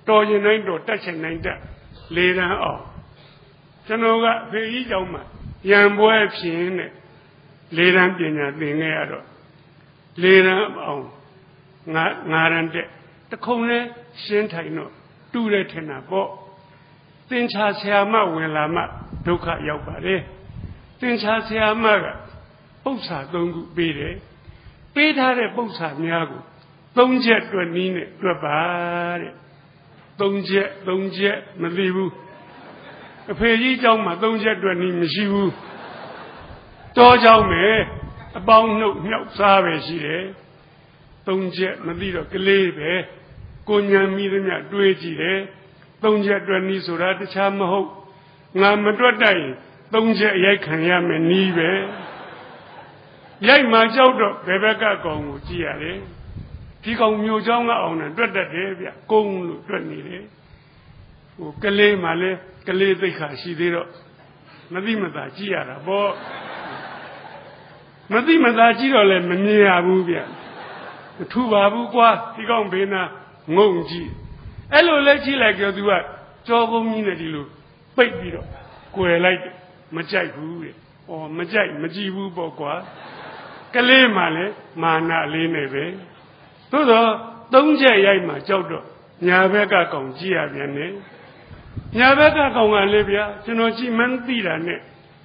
တော်ရင်တိုင်းတော်တက်ချင်တိုင်းတက်၄တန်းအောင်ကျွန်တော်ကဖေကြီးကျောင်းမှာရံပွဲဖြင်းနဲ့၄တန်းပညာသင်ခဲ့ရတော့၄တန်းအောင်9တန်းတက်တခုံနဲ့ရှင်းထိုင်တော့တူတယ်ထင်တာပေါ့သင်္ချာဆရာမဝင်လာမှဒုက္ခရောက်ပါတယ်သင်္ချာဆရာမကပု္ပ္ပာ3ခုပေးတယ်ပေးထားတဲ့ပု္ပ္ပာများကို3ချက်တွက်နည်းနဲ့တွက်ပါတဲ့3ချက်မသိဘူးအဖေကြီးเจ้าမှာ3ချက်တွက်နည်းမရှိဘူးတောเจ้าမယ်အပေါင်းနှုတ်မြောက်စားပဲရှိတယ်3ချက်မသိတော့ကလေးပဲကိုညံမိသမျှတွေးကြည့်တယ်3ချက်တွက်နည်းဆိုတာတခြားမဟုတ်ငါမတွက်တတ်ရင်3ချက်ရိုက်ခံရမယ်နီးပဲရိုက်မှကြောက်တော့ဘယ်ဘက်ကကောင်ကိုကြည့်ရတယ်ဒီကောင်မျိုးเจ้าကအောင်နဲ့တွက်တတ်တယ်ဗျကုန်းလို့တွက်နေတယ်ဟိုကလေးမှလည်းကလေးသိက္ခာရှိသေးတော့မသိမသာကြည့်ရတာပေါ့မသိမသာကြည့်တော့လည်းမမြင်ရဘူးဗျမထူပါဘူးကွာဒီကောင်ဘေးနာငုံကြည့်အဲ့လိုလဲကြည့်လိုက်ကြောသူကကြောကုန်းကြီးနဲ့ဒီလိုပိတ်ပြီးတော့ကွယ်လိုက်တယ်မကြိုက်ဘူးတဲ့ဩမကြိုက်မကြည့်ဘူးပေါ့ကွာကလေးမှလည်းမာနလေးနဲ့ပဲသို့တော့3ချက်ရိုက်မှကြောက်တော့ညာဘက်ကကောင်ကြည့်ရပြန်တယ်ညာဘက်ကကောင်ကလည်းဗျာကျွန်တော်ကြည့်မှန်းသိတာနဲ့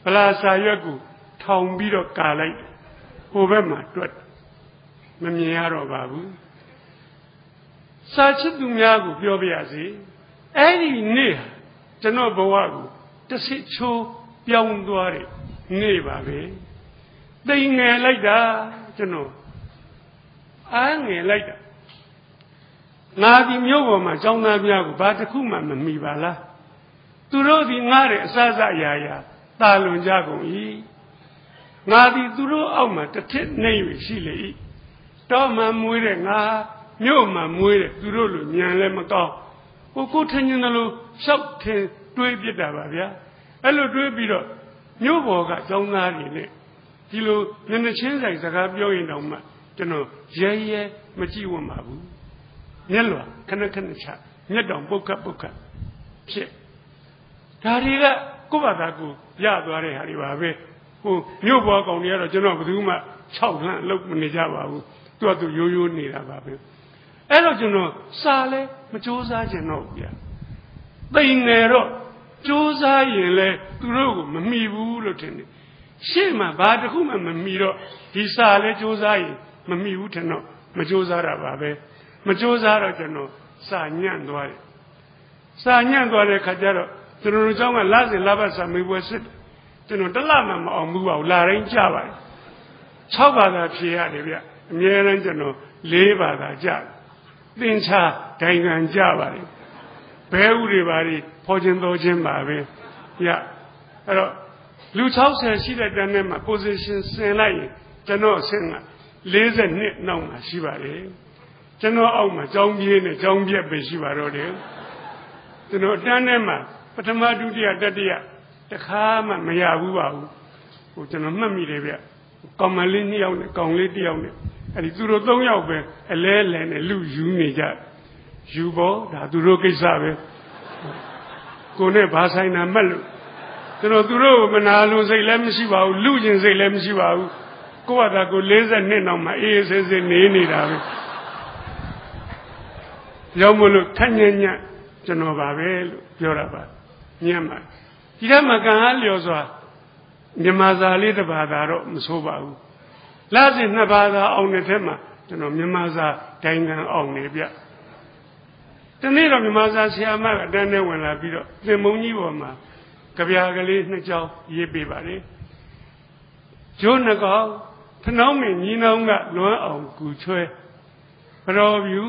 ဗလာစာရွက်ကိုထောင်ပြီးတော့ကာလိုက်ဟိုဘက်မှာတွက်မမြင်ရတော့ပါဘူးစာချစ်သူများကိုပြောပြရစီအဲ့ဒီနေ့ကျွန်တော်ဘဝကိုတစ်စစ်ချိုးပြောင်းသွားတဲ့နေ့ပါပဲတိမ်ငယ်လိုက်တာကျွန်တော်အားငယ်လိုက်တာငါဒီမျိုးပေါ်မှာကျောင်းသားများကိုဘာတစ်ခုမှမမိပါလား သူတို့ဒီငါတဲ့အစစအရာရာတာလွန်ကြကုန်၏ငါသည်သူတို့အောက်မှာတစ်ထစ်နေ၍ရှိလေ၏တောမှမွေးတဲ့ငါမြို့မှာမွေးတဲ့သူတို့လိုညံလည်းမကောင်းကိုထင်ရင်လည်းရှောက်ထင်တွေးပြစ်တာပါဗျာအဲ့လိုတွေးပြီးတော့မြို့ပေါ်ကကျောင်းသားတွေနဲ့ဒီလိုနည်းနည်းချင်းဆိုင်စကားပြောရင်တောင်မှကျွန်တော်ရဲမကြည့်ဝတ်ပါဘူးမျက်လွာခဏချမျက်တောင်ပုတ်ခတ်ဖြစ်ဒါတွေကကိုယ့်ဘာသာကိုရသွားတဲ့ဟာတွေပါပဲမြို့ပေါ်ကောင်တွေကတော့ကျွန်တော်ဘယ်သူမှ6လမ်းလောက်မနေကြပါဘူးသူကသူရိုးနေတာပါပဲအဲ့တော့ကျွန်တော်စာလဲမကြိုးစားခြင်းတော့ဗျာသိနေတော့ကြိုးစားရင်လဲသူတို့ကိုမမီဘူးလို့ထင်တယ်ရှေ့မှာဘာတစ်ခုမှမမီတော့ဒီစာလဲကြိုးစားရင်မမီဘူးထင်တော့မကြိုးစားတာပါပဲမကြိုးစားတော့ကျွန်တော်စာညံ့သွားတယ်စာညံ့သွားတဲ့ခါကျတော့ကျွန်တော်တို့ကျောင်းကလစဉ်လပတ်စာမေးပွဲစစ်ကျွန်တော်တစ်လမှမအောင်ဘူးပါဘူးလာတိုင်းကြပါတယ်6ဘာသာဖြေရတယ်ဗျအများအားကျွန်တော်4ဘာသာကြသင်္ချာဒိုင်ငံကြပါတယ်ဘဲဥတွေပါတွေဖော်ခြင်းတော်ခြင်းပါပဲညအဲ့တော့လူ60ရှိတဲ့တန်းထဲမှာ position ဆင်လိုက်ရင်ကျွန်တော်အဆင့်က42နောက်မှာရှိပါတယ်ကျွန်တော်အောက်မှာကျောင်းပြေးနဲ့ကျောင်းပြက်ပဲရှိပါတော့တယ်ကျွန်တော်တန်းထဲမှာပထမဒုတိယတတိယတခါမှမရဘူးပါဘူးကျွန်တော်မှတ်မိတယ်ဗျကောင်မလေး2ယောက်နဲ့ကောင်လေး1ယောက်နဲ့အဲ့ဒီသူတို့3ယောက်ပဲအလဲနဲ့လူယူနေကြယူဖို့ဒါသူတို့ကိစ္စပဲကိုနဲ့ဘာဆိုင်တာမှတ်လို့ကျွန်တော်သူတို့မနာလို့စိတ်လည်းမရှိပါဘူးလူကျင်စိတ်လည်းမရှိပါဘူးကိုယ့်ဘာသာကို42နောက်မှအေးဆေးဆေးနေနေတာပဲရောက်မလို့ထညံ့ညံ့ကျွန်တော်ပါပဲလို့ပြောတာပါညံ့ပါဒီကမှာကံအားလျော်စွာမြန်မာစာလေးတစ်ဘာသာတော့မဆိုးပါဘူးလစဉ်2ဘာသာအောင်တဲ့ထက်မှာကျွန်တော်မြန်မာစာဒိုင်ငံအောင်နေဗျတနေ့တော့မြန်မာစာဆရာမကတန်းနဲ့ဝင်လာပြီးတော့သင်မုံကြီးပေါ်မှာကြပြာကလေး2ကြောင်းရေးပေးပါလေဂျိုးနှကောင်ထနှောင်းမင်းညီနောင်ကလွမ်းအောင်ကူချွဲပရောဗျူ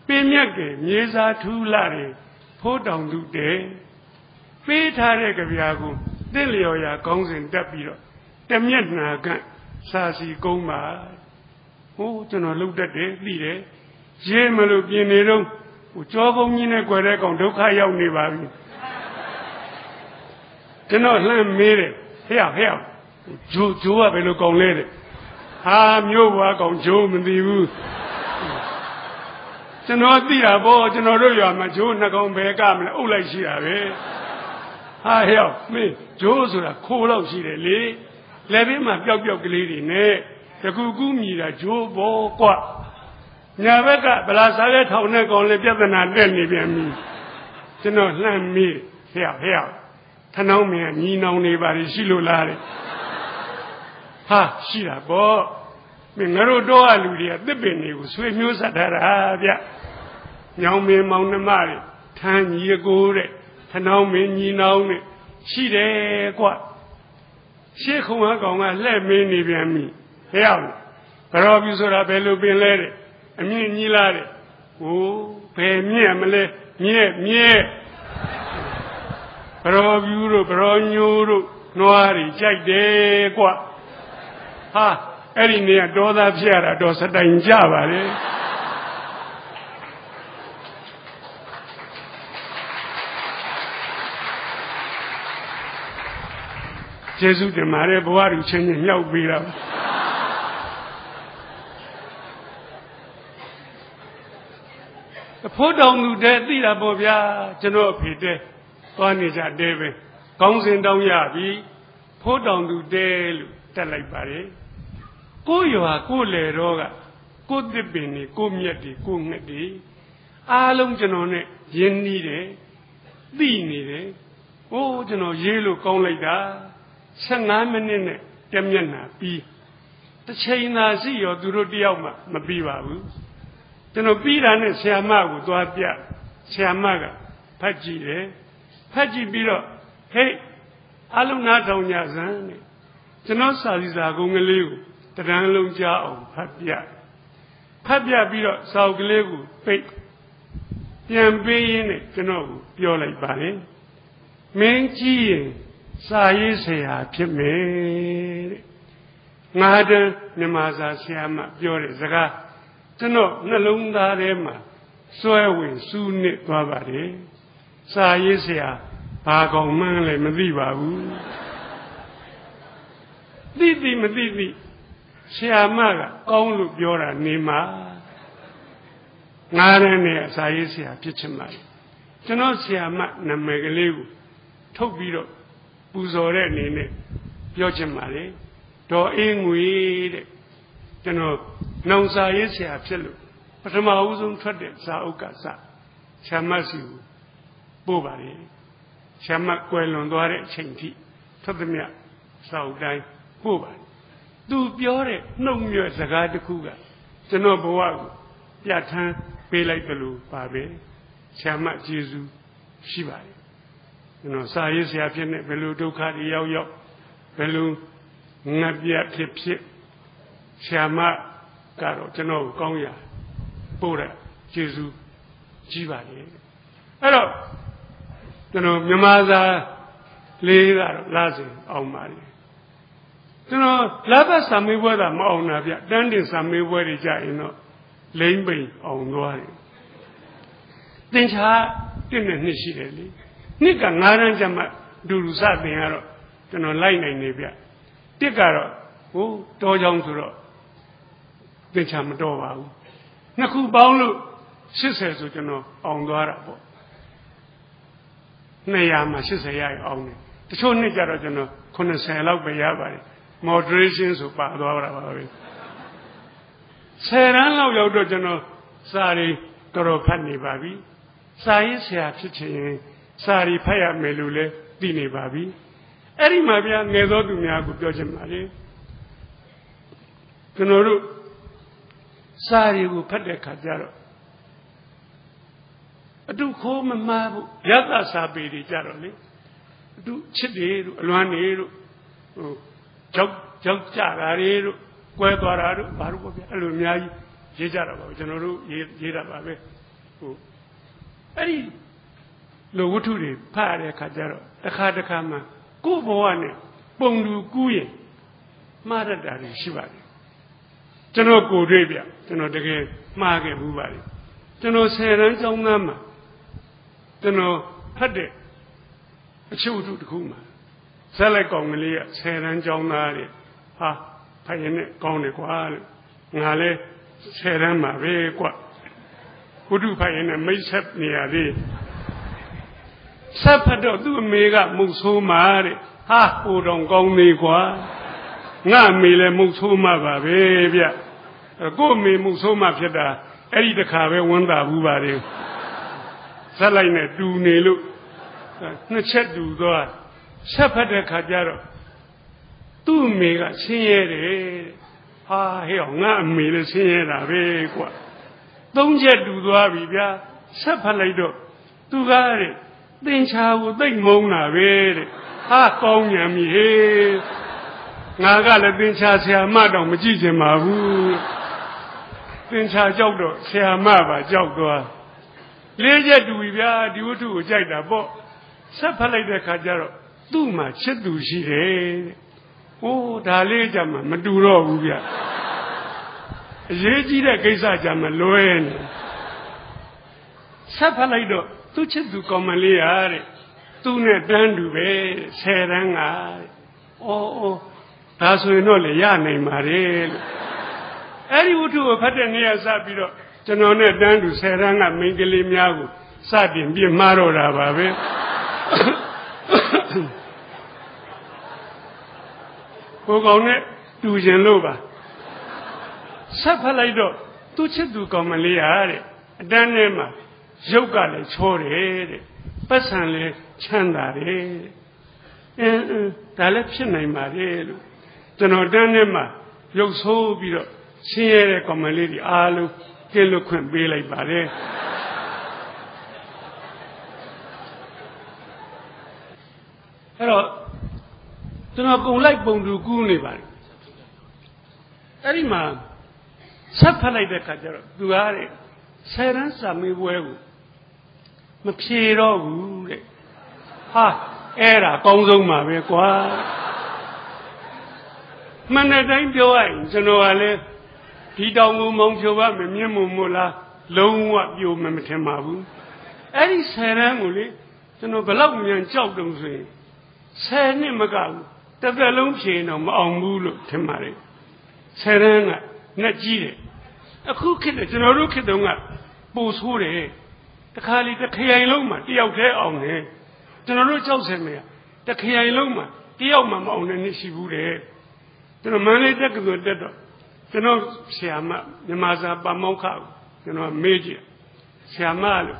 ပင်မြက်ကမြေစာထူးလာတယ်ဖိုးတောင်သူတဲ့ပေးထားတဲ့ကြပြာကိုတင့်လျော်ရာကောင်းစဉ်တက်ပြီးတော့တမျက်နှာကစာစီကုန်းပါကျွန်တော်လှုပ်တတ်တယ်သိတယ်ရေးမလို့ပြင်နေတော့ကြောကုန်းကြီးနဲ့ကြွယ်တဲ့ကောင်ဒုက္ခရောက်နေပါပြီကျွန်တော်လှမ်းမေးတယ်ဟဲ့ဂျိုးကဘယ်လိုကောင်လဲတဲ့ဟာမျိုးဘွားကောင်ဂျိုးမသိဘူးကျွန်တော်သိတာပေါ့ကျွန်တော်တို့ရွာမှာဂျိုး2ကောင်ဘယ်ကမလဲအုပ်လိုက်ရှိတာပဲဟာဟဲ့မင်းဂျိုးဆိုတာခိုးတော့ရှိတယ်လေလက်ဘေးမှာပျောက်ကလေးတွေနဲ့တကူကူးမြည်တာဂျိုးဘောကွညာဘက်ကဗလာစားတဲ့ထောင်နဲ့ကောင်လေးပြဿနာတက်နေပြန်ပြီကျွန်တော်လှမ်းမေးဟဲ့ထနှောင်းမင်းညီနောင်နေပါလိရှိလို့လားတဲ့ဟာရှိတာပေါ့မင်းငါတို့တော့လူတွေကတစ်ပင်တွေကိုဆွေမျိုးဆက်ထားတာဗျညောင်မင်းမောင်နှမတွေထမ်းညီကိုတဲ့ထနှောင်းမင်းညီနောင်နဲ့ရှိတယ်ကွရှေ့ခုံအကောင်ကလှဲ့မင်းနေပြန်ပြီဟဲ့ဘရောပြူဆိုတာဘယ်လိုပင်လဲတဲ့အမြင့်ကြီးလားတဲ့ဘယ်မြင့်မလဲမြဲဘရောပြူတို့ဘရောညိုတို့နွားတွေကြိုက်တယ်ကွဟာအဲ့ဒီနေကဒေါသဖြစ်ရတာတော့စတိုင်ကြပါလေကျေးဇူးတင်ပါတယ်ဘဝတူချင်းချင်းမြောက်ပေးတာအဖို့တောင်သူတဲ့သိတာပေါ့ဗျာကျွန်တော်အဖေတဲ့သွားနေကြတဲ့ပဲကောင်းစင်တောင်းရပြီဖို့တောင်သူတဲ့လို့တက်လိုက်ပါလေကိုရွာကိုလေတော့ကကိုသစ်ပင်နေကိုမြက်တွေကိုငှက်တွေအားလုံးကျွန်တော်နဲ့ရင်းနှီးတယ်သိနေတယ်ကျွန်တော်ရေးလို့ကောင်းလိုက်တာ15မိနစ်နဲ့တမျက်နှာပြီးတစ်ချိန်သာရှိရောသူတို့တယောက်မှမပြီးပါဘူးကျွန်တော်ပြီးတာနဲ့ဆရာမကိုသွားပြဆရာမကဖတ်ကြည့်တယ်ဖတ်ကြည့်ပြီးတော့ဟေးအလုံးနားထောင်ကြစမ်းတဲ့ကျွန်တော်စာစီစာကုန်းကလေးကိုတရံလုံးကြားအောင်ဖတ်ပြပြီးတော့စာအုပ်ကလေးကိုပိတ်ပြန်ပေးရင်းနဲ့ကျွန်တော်ကိုပြောလိုက်ပါလေ မင်းကြီးရင်စာရေးဆရာဖြစ်မယ်တဲ့ငါတည်းမြန်မာစာဆရာမပြောတဲ့စကားကျွန်တော်နှလုံးသားထဲမှာစွဲဝင်စူးနစ်သွားပါတယ်စာရေးဆရာဘာကောင်မှန်းလည်းမသိပါဘူးသိမသိဆရာမကကောင်းလို့ပြောတာနေမှာငါးရင်းနဲ့စာရေးဆရာဖြစ်ချင်ပါလေကျွန်တော်ဆရာမနာမည်ကလေးကိုထုတ်ပြီးတော့ပူဇော်တဲ့အနေနဲ့ပြောချင်ပါလေဒေါ်အေးငွေတဲ့ကျွန်တော်နောင်စာရေးဆရာဖြစ်လို့ပထမဦးဆုံးထွက်တဲ့စာအုပ်ကစဆရာမစီကိုပို့ပါလေဆရာမကွယ်လွန်သွားတဲ့အချိန်ထိထွက်သမျှစာအုပ်တိုင်းပို့ပါသူပြောတဲ့နှုတ်မြွက်စကားတစ်ခုကကျွန်တော်ဘဝကိုပြဋ္ဌာန်းပေးလိုက်တယ်လို့ပါပဲဆရာမကျေးဇူးရှိပါတယ်ကျွန်တော်စာရေးဆရာဖြစ်နေဘယ်လိုဒုက္ခတွေရောက်ဘယ်လိုငတ်ပြဖြစ်ဆရာမကတော့ကျွန်တော်ကိုကောင်းရာပို့တဲ့ကျေးဇူးကြီးပါတယ်အဲ့တော့ကျွန်တော်မြန်မာစာလေးကတော့လာစဉ်အောင်ပါလေကျွန်တော်လာဘတ်စာမေးပွဲတာမအောင်တာဗျတန်းတင်စာမေးပွဲတွေကြရင်တော့လိမ့်ပိန်အောင်သွားတယ်သင်္ချာ1 နှစ်ရှိတယ်လေနှစ်က9တန်းကျမှဒူလူစသင်ရတော့ကျွန်တော်လိုက်နိုင်နေဗျတစ်ကတော့ဟိုတောချောင်းဆိုတော့သင်္ချာမတော်ပါဘူးနှစ်ခုပေါင်းလို့80ဆိုကျွန်တော်အောင်သွားတာပေါ့200မှာ80ရအောင်တယ်တချို့နှစ်ကျတော့ကျွန်တော်90လောက်ပဲရပါတယ် moderation ဆိုပါသွားတာပါပဲ10 တန်းလောက်ရောက်တော့ကျွန်တော်စာရီတော်ဖတ်နေပါပြီစာရေးဆရာဖြစ်ချင်ရင်စာရီဖတ်ရမယ်လို့လည်းသိနေပါပြီအဲ့ဒီမှာဗျာငယ်သောသူများကိုပြောချင်ပါလေကျွန်တော်တို့စာရီကိုဖတ်တဲ့ခါကျတော့အတုခိုးမမှားဘူးရသစာပေတွေကြတော့လေအတုချစ်တွေတို့အလွမ်းတွေတို့ဟိုကြောက်ကြတာတွေတို့ကွဲသွားတာတို့ဘာလို့ပေါ့ဗျာအဲ့လိုအများကြီးရေးကြတာပါပဲကျွန်တော်တို့ရေးတာပါပဲဟိုအဲ့ဒီလိုဝတ္ထုတွေဖတ်ရတဲ့အခါကျတော့တစ်ခါမှကိုယ့်ဘဝနဲ့ပုံတူကူးရင်မှားတတ်တာတွေရှိပါတယ်ကျွန်တော်ကိုယ်တွေ့ဗျကျွန်တော်တကယ်မှားခဲ့ဘူးပါလေကျွန်တော်10 တန်းကျောင်းသားမှာကျွန်တော်ဖတ်တဲ့အချုပ်အထုတစ်ခုမှာဆက်လိုက်ကောင်ကလေးက10 တန်းကျောင်းသားတဲ့ဟာဖတ်ရင်နဲ့ကောင်းတယ်ကွာလို့ငါလဲ10 တန်းမှာပဲကွာဝတ္ထုဖတ်ရင်နဲ့မိတ်ဆက်နေရသေးဆက်ဖတ်တော့သူ့အမေကမုတ်ဆိုးမှာတဲ့ဟာဟိုတောင်ကောင်းသေးကွာငါအမေလည်းမုတ်ဆိုးမှာပါပဲဗျကို့အမေမုတ်ဆိုးမှာဖြစ်တာအဲ့ဒီတခါပဲဝန်တာဘူးပါတယ်ဆက်လိုက်နဲ့တူနေလို့နှစ်ချက်တူသွားဆက်ဖတ်တဲ့ခါကျတော့သူ့အမေကဆင်းရဲတယ်ဟာဟဲ့ငါအမေလည်းဆင်းရဲတာပဲကွာ3 ချက်တူသွားပြီဗျာဆက်ဖတ်လိုက်တော့သူကတဲ့သင်္ချာကိုသိမ့်မုန်းတာပဲတဲ့ဟာကောင်းညာပြီဟေးငါကလည်းသင်္ချာဆရာမတော့မကြည့်ချင်ပါဘူးသင်္ချာကြောက်တော့ဆရာမပါကြောက်သွား4 ချက်တူပြီဗျာဒီဝတ္ထုကိုကြိုက်တာပေါ့ဆက်ဖတ်လိုက်တဲ့ခါကျတော့သူ့မှာချစ်သူရှိတယ်တဲ့ဟိုးဒါလေးကြမှာမတူတော့ဘူးဗျအရေးကြီးတဲ့ကိစ္စကြမှာလွဲနေဆက်ဖတ်လိုက်တော့သူချစ်သူကောင်းမလေးရတဲ့သူနဲ့တန်းတူပဲ10 တန်းကတဲ့အော်ဒါဆိုရင်တော့လေရနိုင်ပါလေလို့အဲ့ဒီဝတ္ထုကိုဖတ်တဲ့နေ့ကစပြီးတော့ကျွန်တော်နဲ့တန်းတူ10 တန်းကမိန်းကလေးများကိုစတင်ပြမှားတော့တာပါပဲကိုကောင်နဲ့တူကျင်လို့ပါဆက်ဖတ်လိုက်တော့သူချစ်သူကောင်းမလေးရတဲ့အတန်းထဲမှာရုပ်ကလည်းချောတယ်တဲ့ပတ်စံလည်းချမ်းသာတယ်ဒါလည်းဖြစ်နိုင်ပါလေလို့ကျွန်တော်တန်းထဲမှာရုပ်ဆိုးပြီးတော့ဆင်းရဲတဲ့ကောင်းမလေးတွေအားလုံးကဲလွတ်ခွင့်ပေးလိုက်ပါတယ်အဲ့တော့ကျွန်တော်ကုံလိုက်ပုံတူကူးနေပါတယ်အဲ့ဒီမှာဆက်ဖတ်လိုက်တဲ့ခါကျတော့သူကားတဲ့10 တန်းစာမေးပွဲကိုမဖြေတော့ဘူးတဲ့ဟာ era ကောင်းဆုံးပါပဲကွာမနေ့တိုင်းပြောရရင်ကျွန်တော်ကလည်းဒီတောင်ကိုမောင်းဖြိုပါမမြင်မို့လားလုံးဝပြိုမထင်ပါဘူးအဲ့ဒီ10ရန်ကိုလေကျွန်တော်ဘလောက်မြန်ကြောက်တုံးဆိုရင်10နှစ်မကဘူးတစ်သက်လုံးဖြေတော့မအောင်ဘူးလို့ထင်ပါတယ်10ရန်ကနဲ့ကြီးတယ်အခုခေတ်ကျွန်တော်တို့ခေတ်တုန်းကပိုဆိုးတယ်တခါလေတစ်ခရိုင်လုံးမှာတယောက်တည်းအောင်တယ်ကျွန်တော်တို့60မယ်တစ်ခရိုင်လုံးမှာတယောက်မှမအောင်တဲ့နေ့ရှိဘူးတဲ့ကျွန်တော်မန္တလေးတက္ကသိုလ်တက်တော့ကျွန်တော်ဆရာမမြန်မာစာပါမောက္ခကျွန်တော်မေးကြည့်ဆရာမလို့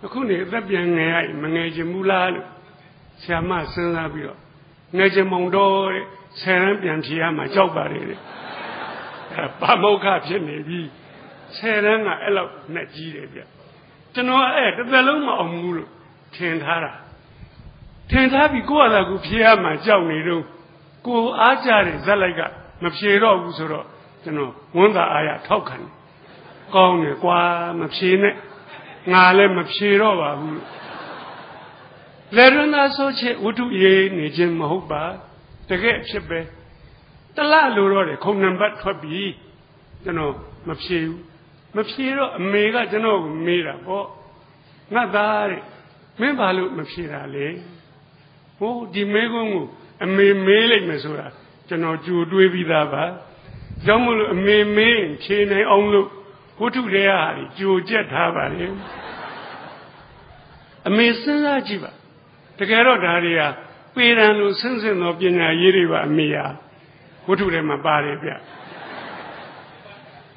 အခုနေအသက်ပြန်ငယ်ရမငယ်ချင်ဘူးလားလို့ဆရာမစဉ်းစားပြီးတော့ငယ်ချင်မောင်တော့တဲ့ဆယ်ရန်ပြန်ဖြေရမှာကြောက်ပါတယ်တဲ့ပါမောက္ခဖြစ်နေပြီဆယ်ရန်ကအဲ့လောက်နဲ့ကြီးတယ်ဗျကျွန်တော်အဲ့တစ်သက်လုံးမအောင်ဘူးလို့ထင်ထားတာထင်ထားပြီးကိုယ့်အသာကိုဖြေရမှာကြောက်နေတော့ကိုအားကြတဲ့ဇက်လိုက်ကမဖြေတော့ဘူးဆိုတော့ကျွန်တော်ဝန်သာအားရထောက်ခံတယ်ကောင်းတယ်ကွာမဖြေနဲ့ငါလည်းမဖြေတော့ပါဘူးလေရဏဆိုချေဝတ္ထုရေးနေခြင်းမဟုတ်ပါတကယ်ဖြစ်ပဲတလလိုတော့တယ်ခုံနံပါတ်ထွက်ပြီးကျွန်တော်မဖြေဘူးမဖြေတော့အမေကကျွန်တော်ကိုမေးတာပေါ့ငါသားတဲ့မင်းဘာလို့မဖြေတာလဲဟိုဒီမေးခွန်းကိုအမေမေးလိုက်မယ်ဆိုတာကျွန်တော်ကြိုတွေးပြီးသားပါကြောင့်မလို့အမေမေးဖြေနိုင်အောင်လို့ဝတ္ထုတွေကကြိုကြက်ထားပါလေအမေစဉ်းစားကြည့်ပါတကယ်တော့ဒါတွေကပေရန်လို့ဆင်းဆင်းသောပညာရေးတွေပါအမေဟာဝတ္ထုထဲမှာပါတယ်ဗျ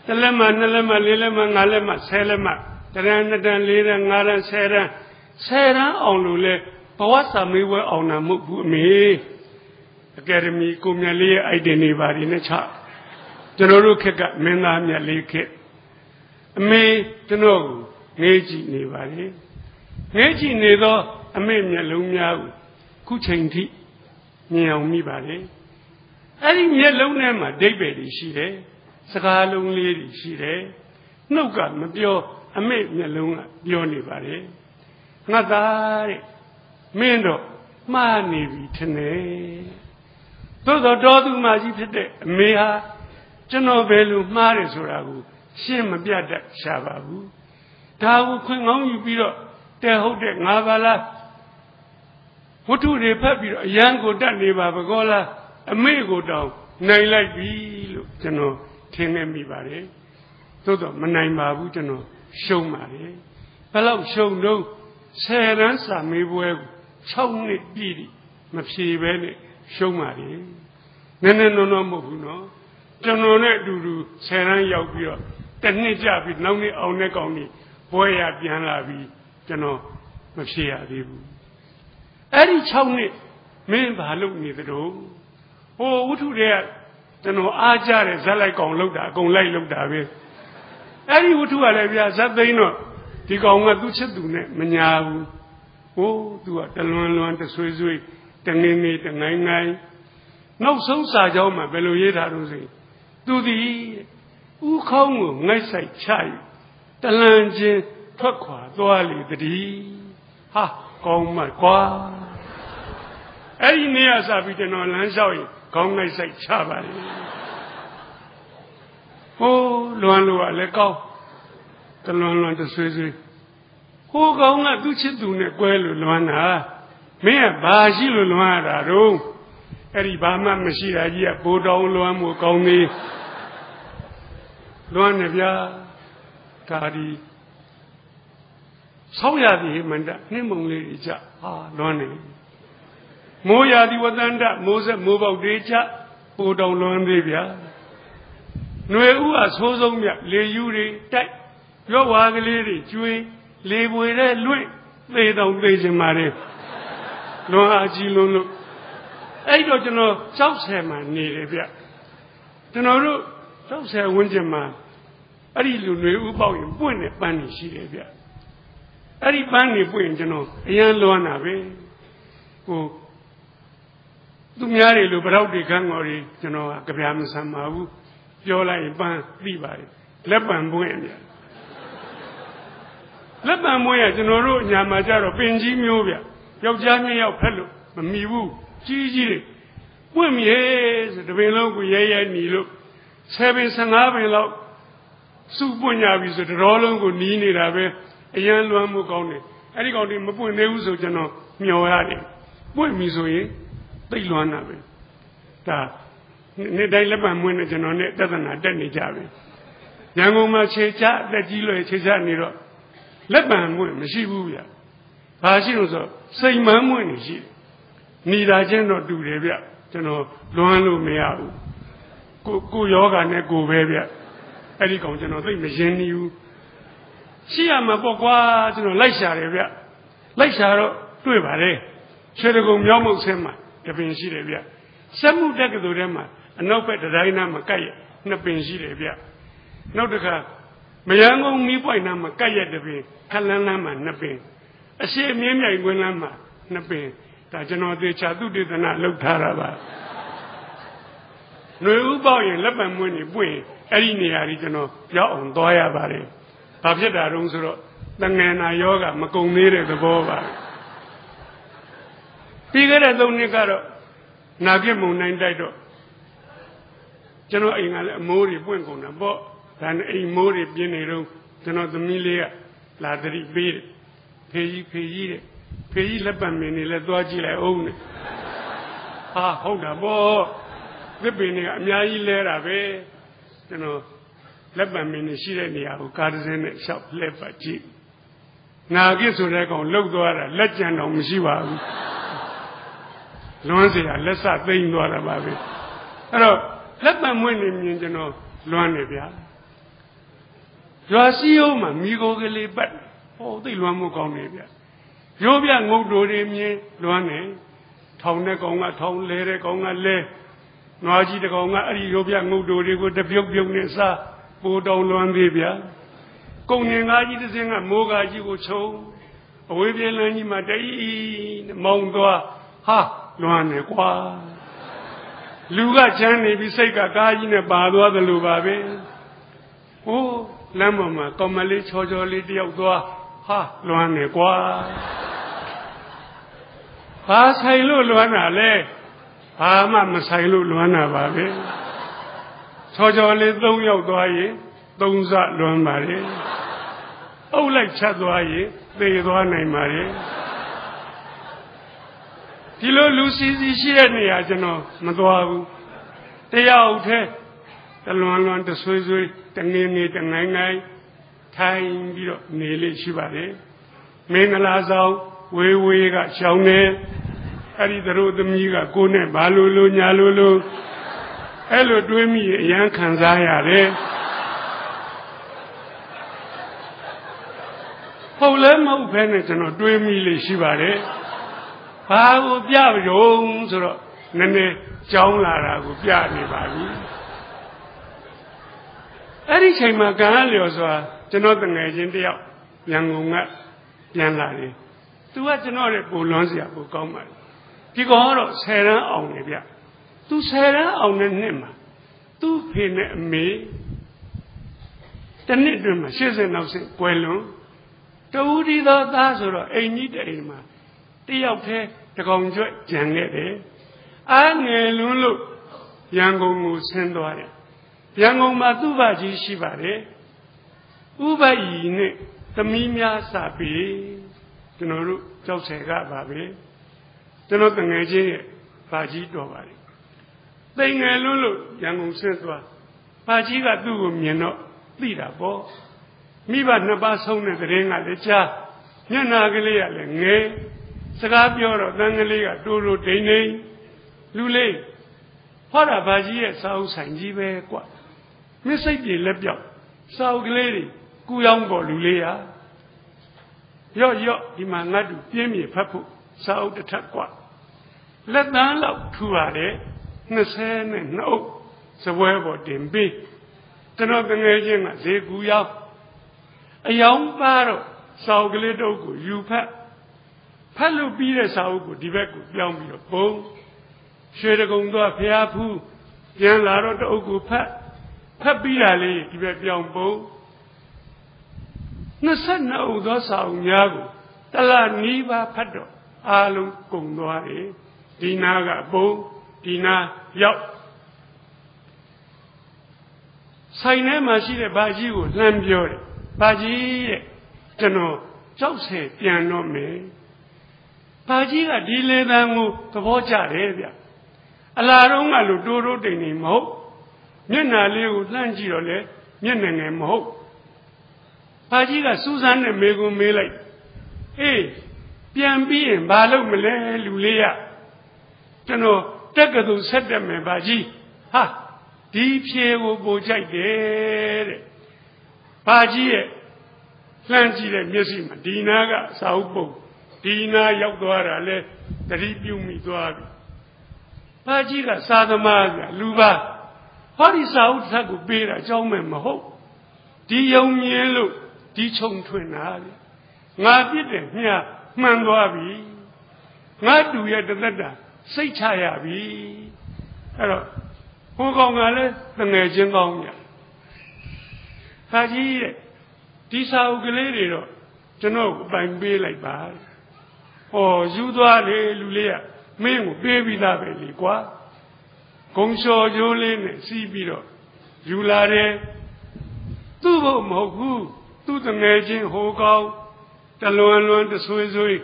တစ်လက်မှနှစ်လက်မှလေးလက်မှငါးလက်မှဆယ်လက်မှတရံနှစ်တန်လေးတန်ငါးတန်ဆယ်တန်အောင်လို့လဲဘဝစာမေးပွဲအောင်တာမဟုတ်ဘူးအမေအကယ်ဒမီကိုမြတ်လေးရဲ့အိုက်တင်နေပါဒီနဲ့ချကျွန်တော်တို့ခက်ကမင်းသားမြတ်လေးခက်အမေကျွန်တော်ကိုငေးကြည့်နေပါလေငေးကြည့်နေတော့အမေမျက်လုံးများကိုခုချိန်ထိမြင်အောင်မိပါလေအဲ့ဒီမျက်လုံးထဲမှာဒိဗ္ဗေတွေရှိတယ်စကားလုံးလေးတွေရှိတယ်နှုတ်ကမပြောအမေမျက်လုံးကပြောနေပါလေငါသားတဲ့မင်းတော့မှားနေပြီထင်တယ်သို့သောတော်သူမကြီးဖြစ်တဲ့အမေဟာကျွန်တော်ဘယ်လိုမှားတယ်ဆိုတာကိုရှင်းမပြတတ်ရှာပါဘူးဒါကိုခွင့်ကောင်းယူပြီးတော့တဲ့ဟုတ်တဲ့ငါပါလားဝတ္ထုတွေဖတ်ပြီးတော့အရန်ကိုတတ်နေပါဘကောလားအမေကိုတောင်နိုင်လိုက်ပြီလို့ကျွန်တော်ထင်နေမိပါတယ်သို့တော့မနိုင်ပါဘူးကျွန်တော်ရှုံးပါတယ်ဘယ်လောက်ရှုံးတော့10ရန်စာမေးပွဲကို6နှစ်ပြည့်မဖြေပဲနဲ့ရှုံးပါတယ်နည်းနည်းနော်မဟုတ်ဘူးနော်ကျွန်တော်နဲ့အတူတူ10ရန်ရောက်ပြီးတော့တစ်နှစ်ကြပြီးနောက်နှစ်အောင်တဲ့ကောင်ကြီးဘွဲရပြန်လာပြီးကျွန်တော်မဖြေရသေးဘူးအဲ့ဒီ6နှစ်မင်းဘာလုပ်နေသတို့ဟိုဝတ္ထုတွေကကျွန်တော်အားကြတဲ့ဇက်လိုက်ကောင်လောက်တာအကုန်လိုက်လောက်တာပဲအဲ့ဒီဝတ္ထုကလည်းဗျာဇက်သိန်းတော့ဒီကောင်ကသူ့ချစ်သူနဲ့မညာဘူးဟိုသူကတလွန်တဆွေးဆွေးတငင်းနေတငိုင်းငိုင်းနောက်ဆုံးစာကြောင်းမှာဘယ်လိုရေးထားလို့ဆိုရင်သူသည်ဥခေါင်းကိုငိုက်ဆိုင်ချယူတလန်ချင်းထွက်ခွာသွားလေတည်းဟာကောင်းမှကွာအဲ့ဒီနေရာစပြီးကျွန်တော်လမ်းလျှောက်ရင်ခေါင်းငိုက်ဆိုင်ချပါလေဟိုလွန်လို့ကလည်းကောင်းတလွန်တဆွေးဆွေးဟိုကောင်ကသူ့ချစ်သူနဲ့ကွဲလို့လွမ်းတာမင်းကဘာရှိလို့လွမ်းရတာတော့အဲ့ဒီဘာမှမရှိတာကြီးကဘိုးတော်လွမ်းမှုကောင်းသေးလွမ်းနေဗျာဒါဒီဆောင်းရသည်မန္တနှင်းမုံလေးကြဟာလွမ်းနေမိုးရာသီဝတ္တန္တမိုးဆက်မိုးပေါက်တွေကြဘိုးတော်လွမ်းသေးဗျာຫນွေဥအဆိုးဆုံးမြလေယူတွေတိုက်ရောဝါကလေးတွေကျွေးလေပွေတဲ့လွင့်သေတောင်သေချင်ပါလေလွန်အားကြီးလွန်းလို့အဲ့တော့ကျွန်တော်60မှာနေတယ်ဗျကျွန်တော်တို့60ဝန်းကျင်မှာအဲ့ဒီလူတွေဥပေါက်ရင်ပွင့်တဲ့ပန်းနေရှိတယ်ဗျအဲ့ဒီပန်းနေပွင့်ရင်ကျွန်တော်အရန်လွမ်းတာပဲဟိုသူများတွေလိုဗရောက်တွေခန်းတော်တွေကျွန်တော်ကကြပြမဆမ်းပါဘူးပြောလိုက်ရင်ပန်းသိပါတယ်လက်ပံပွင့်ဗျလက်ပံပွင့်ရကျွန်တော်တို့ညာမှာကြတော့ပင်ကြီးမျိုးဗျ ယောက်ျား2ယောက်ဖက်လို့မမီဘူးကြီးကြီးတွေပွင့်မြေဆိုတပင်လုံးကိုရဲနီလို့7ပင်15ပင်လောက်စုပွင့်ကြပြီဆိုတော်လုံးကိုနီးနေတာပဲအရန်လွမ်းမှုကောင်းတယ်အဲ့ဒီကောင်တွေမပွင့်သေးဘူးဆိုကျွန်တော်မျောရတယ်ပွင့်ပြီဆိုရင်သိလွမ်းတာပဲဒါနေ့တိုင်းလက်ပံမွေးနေကျွန်တော်နဲ့တသနာတက်နေကြပြီရန်ကုန်မှာခြေချအသက်ကြီးလွယ်ခြေချနေတော့လက်ပံမွေးမရှိဘူးဗျဘာရှိလို့ဆိုစိတ်မှန်းမွေးနေရှိနေတာချင်းတော့တူတယ်ဗျကျွန်တော်လွမ်းလို့မရဘူးကိုယောဂနဲ့ကိုပဲဗျအဲ့ဒီကောင်ကျွန်တော်သိမရင်းနေဘူးရှိရမှာပေါ့ကွာကျွန်တော်လိုက်ရှာတယ်ဗျလိုက်ရှာတော့တွေ့ပါတယ်ရွှေတကုံမြောင်းမုတ်ဆင်းမှာတပင်ရှိတယ်ဗျစက်မှုတက်ကတူထဲမှာအနောက်ဘက်တိုင်းနားမှာကပ်ရ2ပင်ရှိတယ်ဗျနောက်တစ်ခါမယန်းကုန်းမီးပွိုင်နားမှာကပ်ရတပင်ခလန်းလန်းမှာ2ပင်အရှိအမြင့်မြိုင်ကွင်းလန်းမှာ2ပင်ဒါကျွန်တော်သေချာသုတေသနလုပ်ထားတာပါຫນွေဥပေါက်ရင်လက်ပံမွေးနေပွင့်အဲ့ဒီနေရာကြီးကျွန်တော်ရောက်အောင်သွားရပါတယ်ဘာဖြစ်တာတုံးဆိုတော့တငယ်နာယောဂမကုံသေးတဲ့သဘောပါပြီးခဲ့တဲ့3နှစ်ကတော့နာပြစ်မုံနိုင်တိုက်တော့ကျွန်တော်အိမ်ကလည်းအမိုးတွေပွင့်ကုန်တာပေါ့ဒါနဲ့အိမ်မိုးတွေပြင်းနေတော့ကျွန်တော်သမီးလေးကလာသတိပေးတယ်ဖေကြီးတဲ့ဖေကြီးလက်ပံမင်းနေလဲသွားကြည့်လိုက်အောင်နဲ့ဟာဟုတ်တာပေါ့သစ်ပင်တွေကအများကြီးလဲတာပဲကျွန်တော်လက်ပံမင်းနေရှိတဲ့နေရာကိုကားတစ်စင်းနဲ့ရှောက်လှည့်ပတ်ကြည့်နာကိဆိုတဲ့ကောင်လှုပ်သွားတာလက်ကြံတော့မရှိပါဘူးလွမ်းเสียလက်စသိမ့်သွားတာပါပဲအဲ့တော့လက်ပံမွေးနေမြင်ကျွန်တော်လွမ်းနေဗျာရွာစည်းရုံးမှာမိโกကလေးပတ်ဟောသိလွမ်းမှုကောင်းနေဗျာရိုးပြငုတ်တိုတွေမြင်လွမ်းနေထောင်တဲ့ကောင်ကထောင်လဲတဲ့ကောင်ကလဲနွားကြီးတကောင်ကအဲ့ဒီရိုးပြငုတ်တိုတွေကိုတပြုတ်ပြုတ်နဲ့စားပိုတောင်လွမ်းသေးဗျာကုံငင်ကားကြီးတစ်စင်းကမိုးကားကြီးကိုချုံအဝေးပြေးလမ်းကြီးမှာတအီးမောင်းသွားဟာလွမ်းနေကွာလူကချမ်းနေပြီးစိတ်ကကားကြီးနဲ့ပါသွားတယ်လို့ပါပဲဟိုးလမ်းပေါ်မှာကောင်မလေးချောချောလေးတယောက်သွားဟာလွမ်းနေကွာဘာဆိုင်လို့လွမ်းတာလဲဘာမှမဆိုင်လို့လွမ်းတာပါပဲချောချောလေး3ယောက်သွားရင်3စလွမ်းပါလေအုပ်လိုက်ချက်သွားရင်သေသွားနိုင်ပါလေဒီလိုလူစီစီရှိတဲ့နေရာကျွန်တော်မသွားဘူးတယောက်တည်းတလွန်တဆွေးဆွေးတငင်းနေတငိုင်းငိုင်းထိုင်ပြီးတော့နေလေးရှိပါလေမင်္ဂလာဆောင်ဝေဝေကရှောင်းနေအဲ့ဒီတို့သမီးကကိုနဲ့ဘာလို့ညာလို့အဲ့လိုတွေးမိအရန်ခံစားရတယ်ဟုတ်လဲမဟုတ်ဘဲနဲ့ကျွန်တော်တွေးမိလေးရှိပါတယ်ဘာကိုပြရုံဆိုတော့နည်းနည်းကြောင်းလာတာကိုပြနေပါပြီအဲ့ဒီချိန်မှာကံလျော်စွာကျွန်တော်တငယ်ချင်းတယောက်ရန်ကုန်ကပြန်လာတယ်သူကကျွန်တော်ရဲ့ကိုလွန်စရာကိုကောင်းပါလေဒီကောင်ကတော့10တန်းအောင်နေဗျသူ10တန်းအောင်တဲ့နှစ်မှာသူ့ဖေနဲ့အမေတစ်နှစ်တွင်မှာ80နောက်ဆက်ကွယ်လွန်တူဒီသောသားဆိုတော့အိမ်ကြီးတဲ့အိမ်မှာတယောက်တည်းတကောင်ကျွတ်ကြံခဲ့တယ်အားငယ်လွန်းလို့ရန်ကုန်ကိုဆင်းသွားတယ်ရန်ကုန်မှာသူ့ဘာကြီးရှိပါတယ်ဥပယီနဲ့သမီးများစပြီးကျွန်တော်တို့ကြောက်ဆယ်ကပါပဲကျွန်တော်တငယ်ချင်းရဲ့ဘာကြီးတော်ပါလေသိငယ်လွန်းလို့ရန်ကုန်ဆင်းသွားဘာကြီးကသူ့ကိုမြင်တော့သိတာပေါ့မိဘ2ပါးဆုံးတဲ့တရင်ကလည်းကြားညနာကလေးကလည်းငယ်စကားပြောတော့တန်ကလေးကတိုးတိုးဒိန်ဒိန်လူလေးဟောတာဘာကြီးရဲ့စာအုပ်ဆိုင်ကြီးပဲကွာမစ်စိတ်ပြေလက်ပြောက်စာအုပ်ကလေးတွေကူရောင်းပေါ်လူလေးဟာရော့ဒီမှာငါတို့ပြင်းမြေဖတ်ဖို့စာအုပ်တစ်ထပ်ကွာလက်တန်းလောက်ထူရတယ်22အုပ်စပွဲပေါ်တင်ပြီးကျွန်တော်တငယ်ချင်းကဈေးကူရောက်အယောင်ပါတော့စာအုပ်ကလေးတို့ကိုယူဖတ်လို့ပြီးတဲ့စာအုပ်ကိုဒီဘက်ကိုပြောင်းပြီးတော့ပုံရွှေတကုံသွားဖျားဖူးပြန်လာတော့တအုပ်ကိုဖတ်ပြီးတာလေးဒီဘက်ပြောင်းပုံ22အုပ်သောစာအုပ်များကိုတလနီးပါးဖတ်တော့ Alum Kungwari, Dinaga Bo, Dina Yop. Saine Mashire Baji, Lambiore, Baji, Jano, Jose, Piano Me. Baji, a delay than the Voja area. Alarunga Luduro de Nimo, Nena Leo Langiole, Nene Mo. Baji, Susan and Mego Mele. Eh, Piambi and Balo Mele, Lulia. Jano, Takadu said them, Baji. Ha! Deep here will go there. Baji, Langi, Museum, Dinaga, Saupo, Dina Yagwara, the review me to Abi. Bajiga, Sadamaga, Luba. What is out Sagu Bera, Jaume Maho? Diom Yellow, Dichong Twinari. Nabide, Mia, Mandoabi. Nadu yet the letter, say Chayabi. Hello. Hogongale, the Najin Gonya. Haji, this Augalero, to know by be like bad. Oh, Judua Lulia, Ming, baby lave, Liqua. Gongsho Jolin, Sibiro, Julare, Tubo Mogu, to the Najin Hogong, the Luan, the Suizui,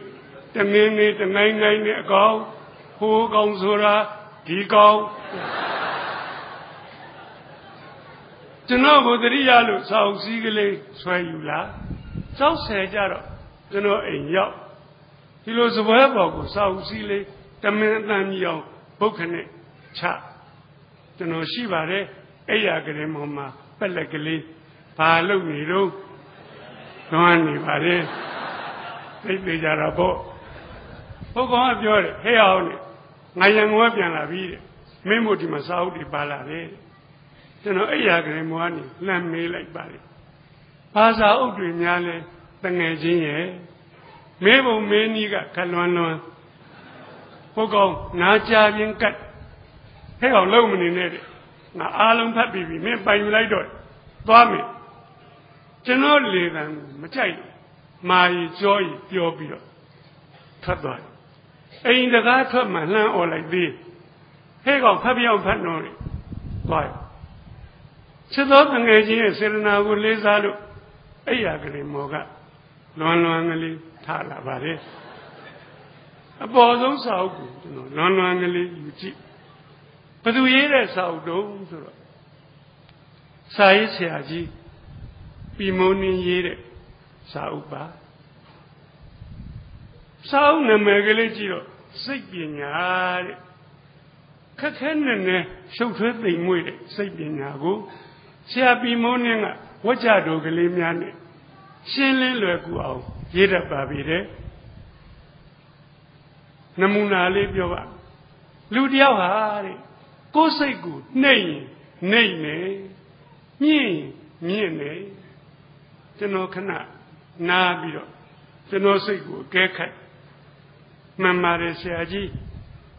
the Mini, the 99 ago, Hogong Zura, Gigong. To know what the Rialu, South Seagley, Swayula, South Sajaro, to know a yacht. He was a web of South Seagley, the Minatan Young, Bokane, Cha. To know Shivare, Ayagre Mama, Pelagale, Palo Niro, Noani Vare, they are a boat. Pokon Jore, hey on it. I am working a vida. Memo to my Saudi Balade. You know, Ayagre Moani, Lam me like Bali. Pass out with Yale, the Najin, Mabel Maniga, Kalwana. Pogo, Naja being cut. Hey, how low in it. Now, Alan Papi, we made by you like that. Tommy. Generally, then, Machai, my joy, your beer. Tadwai. Ain't the guy told my land or like this. Hey, go, Papi on Patnori. Why? So those Najin, Serena will lay Zalu, Ayagre Moga, Lonely Tala Vare. A bosom so good, lonely, you cheap. But we hear us out, don't you? Sai Siaji, Bimoni Yere, Sauba. Sao Namagalejiro, Sigbin Yare. Kakan, so to the Mude, Sigbin Yago. Sia Bimonia, Wajado Galimiane. Shenle Legu, Yeda Babide. Namuna Lebiova. Ludia Hari. Go say good. Nay, nay, nay. Nye. Teno Kana. Nabiro. Teno say good. Gekat. Mamma Siaji.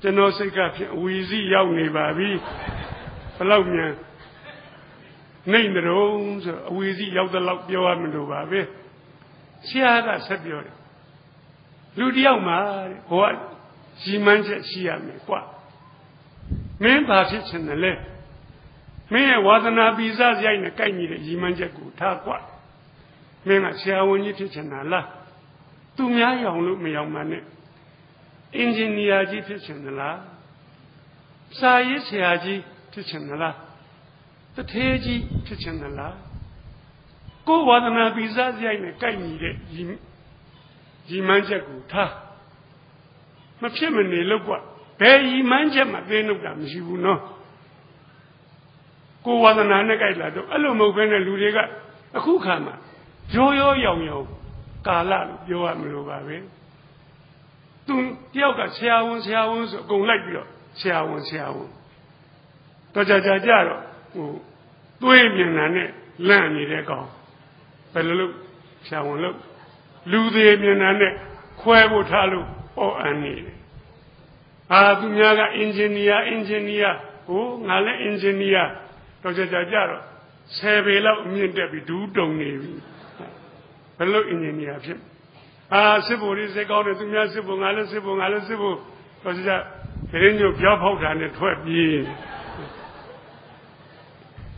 Teno say Gapi. Wheezy Yauni Babi. Palomia. Name the rooms. Wheezy Yauda Lock Yoamando Babi. Siaga Sabiori. Ludia Mari. What? She managed Siame. What? Men passes in the left. May wasn't a visa in a kind of Jimanjaku, Takwa. Men I share when you teach an Allah. To me, I don't look me young man. Engineer teach an Allah. Sayes Yaji teach an Allah. The Teji teach an Allah. Go wasn't a visa in a kind of Jimanjaku, Ta. My chimney look what. Pay Manjama, they know them, she will know. Go was an anagay, Alomo Vena Ludiga, a Kukama, Joyo Young, Kala, Yoamilova. Tung Yoga, Siawons, go like you, Siawon. Tojajaro, who, Dwayne, land in a go. But look, Siawon look, Ludian, Quavo Talu, or Annie. Adunaga engineer, oh, Nala engineer, Dr. Jajaro, Savela, me and Debbie do don't navy. Hello, engineer. စစ်ဖို့လေးစိတ်ကောင်းတယ်သူများစစ်ဖို့ငါလည်းစစ်ဖို့တော့စကြဘယ်ညို့ပြောဖောက်တာနဲ့ထွက်ပြေး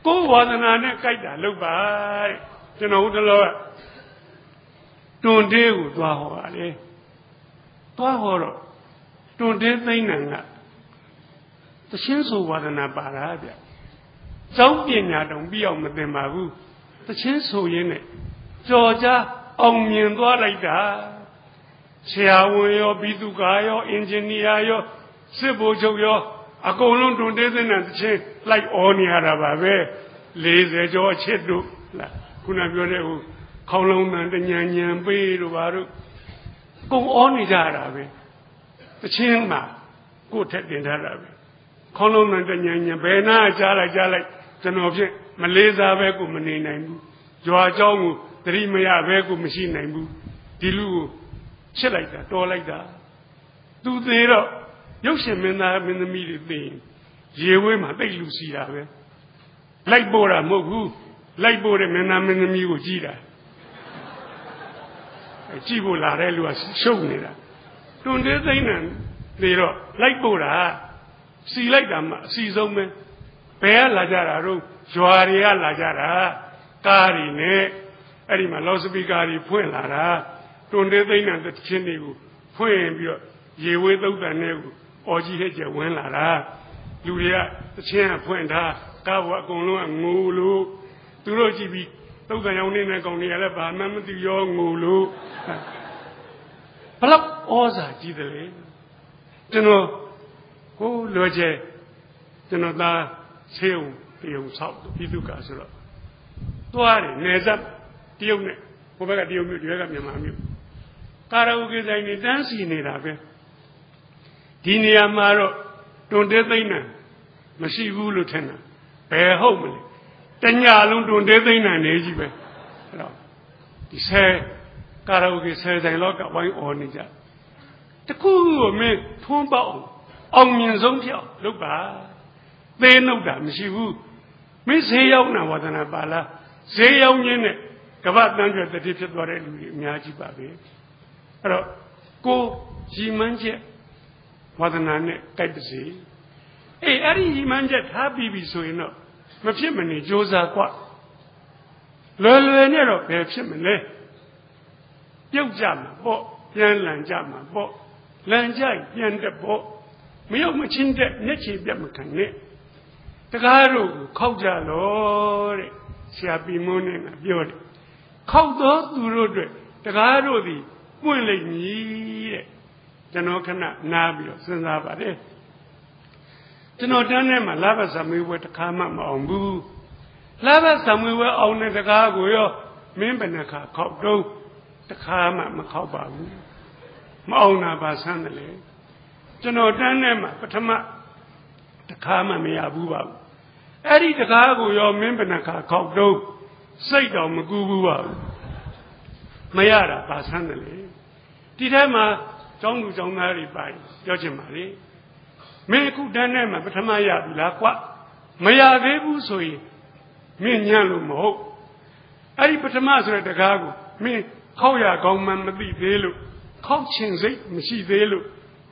ကိုယ်ဝါဒနာနဲ့ကြိုက်တာလုပ်ပါတဲ့ကျွန်တော်တို့တော့တွန်တေးကိုသွားဟောပါလေသွားဟောတော့တွန်တေးသိမ့်နံကတချင်းဆိုဝါဒနာပါတာဗျကျောင်းပညာတောင်ပြီးအောင်မသင်ပါဘူးတချင်းဆိုရင်းနဲ့ကြော်ကြားအောင်မြင်သွားလိုက်တာဆရာဝန်ရောဘီသူကာရောအင်ဂျင်နီယာရောစစ်ဗိုလ်ချုပ်ရောအကုန်လုံးတွန်တေးသိမ့်နံတချင်းလိုက်အော်နေရတာပါပဲ40ကျော်အချစ်တို့လားခုနပြောတဲ့ဟိုခေါင်းလုံးတန်တညံညံပေးတို့ဘာတို့ကုန်အော်နေကြတာပဲတချင်းမှာကိုယ်ထက်တင်ထားတာပဲခေါင်းလုံးတန်တညံညံဘယ်နာကြားလိုက်ကျွန်တော်ဖြင့်မလေးစားပဲကိုမနေနိုင်ဘူးကြွားเจ้าကိုသတိမရပဲကိုမရှိနိုင်ဘူးဒီလူကိုချစ်လိုက်တာတော်လိုက်တာသူသေးတော့ရုပ်ရှင်မင်းသားမင်းသမီးတွေသိရင်ရေဝေးမှာတိတ်လူစီတာပဲလိုက်ပို့တာမဟုတ်ဘူးလိုက်ပို့တဲ့မင်းသားမင်းသမီးကိုကြည့်တာကြည့်ဖို့လာတဲ့လူကရှုပ်နေတာတွန်တေးသိမ့်နံနေတော့လိုက်ပို့တာစီလိုက်တာမှအစီဆုံးပဲဘယ်ကလာကြတာတော့ရွာတွေကလာကြတာကားတွေနဲ့အဲ့ဒီမှာလော့စပီကာတွေဖွင့်လာတာတွန်တေးသိမ့်နံတချင်းတွေကိုဖွင့်ပြီးတော့ရေဝေးသုတ်တန်နဲ့ကိုအော်ကြီးဟဲ့ကျဝင်လာတာလူတွေကတချင်းကဖွင့်ထားကားကအကုန်လုံးကငိုလို့သူတို့ကြည့်ပြီးသုတ်တန်ရောင်နေတဲ့ကောင်တွေကလည်းဘာမှမသိရောငိုလို့ဘလောက်ဩဇာကြီးတယ်လေကျွန်တော်ကိုလွယ်ကျဲကျွန်တော်သားဆေးုံပြုံဆောက်ပြည်သူကဆိုတော့သွားတယ်နေဆက်တရုတ်နဲ့ဟိုဘက်ကတရုတ်မြို့ဒီဘက်ကမြန်မာမြို့ကာရာအိုကေဆိုင်နေတန်းစီနေတာပဲဒီနေရာမှာတော့တွန်တေးသိမ့်နံမရှိဘူးလို့ထင်တာဘယ်ဟုတ်မလဲတညလုံးတွန်တေးသိမ့်နံနေကြီးပဲအဲ့တော့ဒီဆဲကာရာအိုကေဆဲဆိုင်တော့ကဝိုင်းအော်နေကြတခုကိုမင်းထွန်းပေါအောင်မြင်ဆုံးဖြစ်အောင်လုပ်ပါသေးနှုတ်တာမရှိဘူးမင်းဈေးရောက်နာဝါဒနာပါလားဈေးရောက်ရင်းနဲ့ကမ္ဘာတန်းကျွတ်တတိဖြစ်သွားတဲ့လူတွေအများကြီးပါပဲအဲ့တော့ကိုရီမန်းချက်ဝါဒနာနဲ့တိုက်ပါစေအေးအဲ့ဒီရီမန်းချက်ထားပြီးပြီဆိုရင်တော့မဖြစ်မနေကြိုးစားกว่าလွယ်လွယ်နဲ့တော့ဘယ်ဖြစ်မလဲပြုတ်ကြမှာပေါ့ပြန်လန်ကြမှာပေါ့လန်ကြပြန်တဲ့ပေါ့မရောက်မချင်းတဲ့မျက်ခြေပြတ်မခံနဲ့တကားတို့ခောက်ကြတော့တဲ့ဆရာပီမုန်းနဲ့ပြောတယ်ခောက်တော့သူတို့အတွက်တကားတို့သည်ပွင့်လိမ့်မည်တဲ့ကျွန်တော်ခဏနားပြီးတော့စဉ်းစားပါတယ်ကျွန်တော်တန်းထဲမှာလဘသမီးဝဲတခါမှမအောင်ဘူးလဘသမီးဝဲအောင်တဲ့တကားကိုရောမင်းဘယ်နှခါခောက်တော့တခါမှမခောက်ပါဘူးမအောင်တာပါဆန်းတယ်လေကျွန်တော်တန်းထဲမှာပထမတခါမှမရဘူးပါဘူးအဲ့ဒီတကားကိုရောမင်းဘယ်နှခါခောက်တော့စိတ်တော်မကူဘူးပါဘူးမရတာပါဆန်းတယ်လေဒီထဲမှာကျောင်းသူကျောင်းသားတွေပါပြောချင်ပါလေမင်းအခုတန်းထဲမှာပထမရပြီလားကွမရသေးဘူးဆိုရင်မင်းညံ့လို့မဟုတ်အဲ့ဒီပထမဆိုတဲ့တကားကိုမင်းခောက်ရကောင်းမှမသိသေးလို့ခောက်ချင်စိတ်မရှိသေးလို့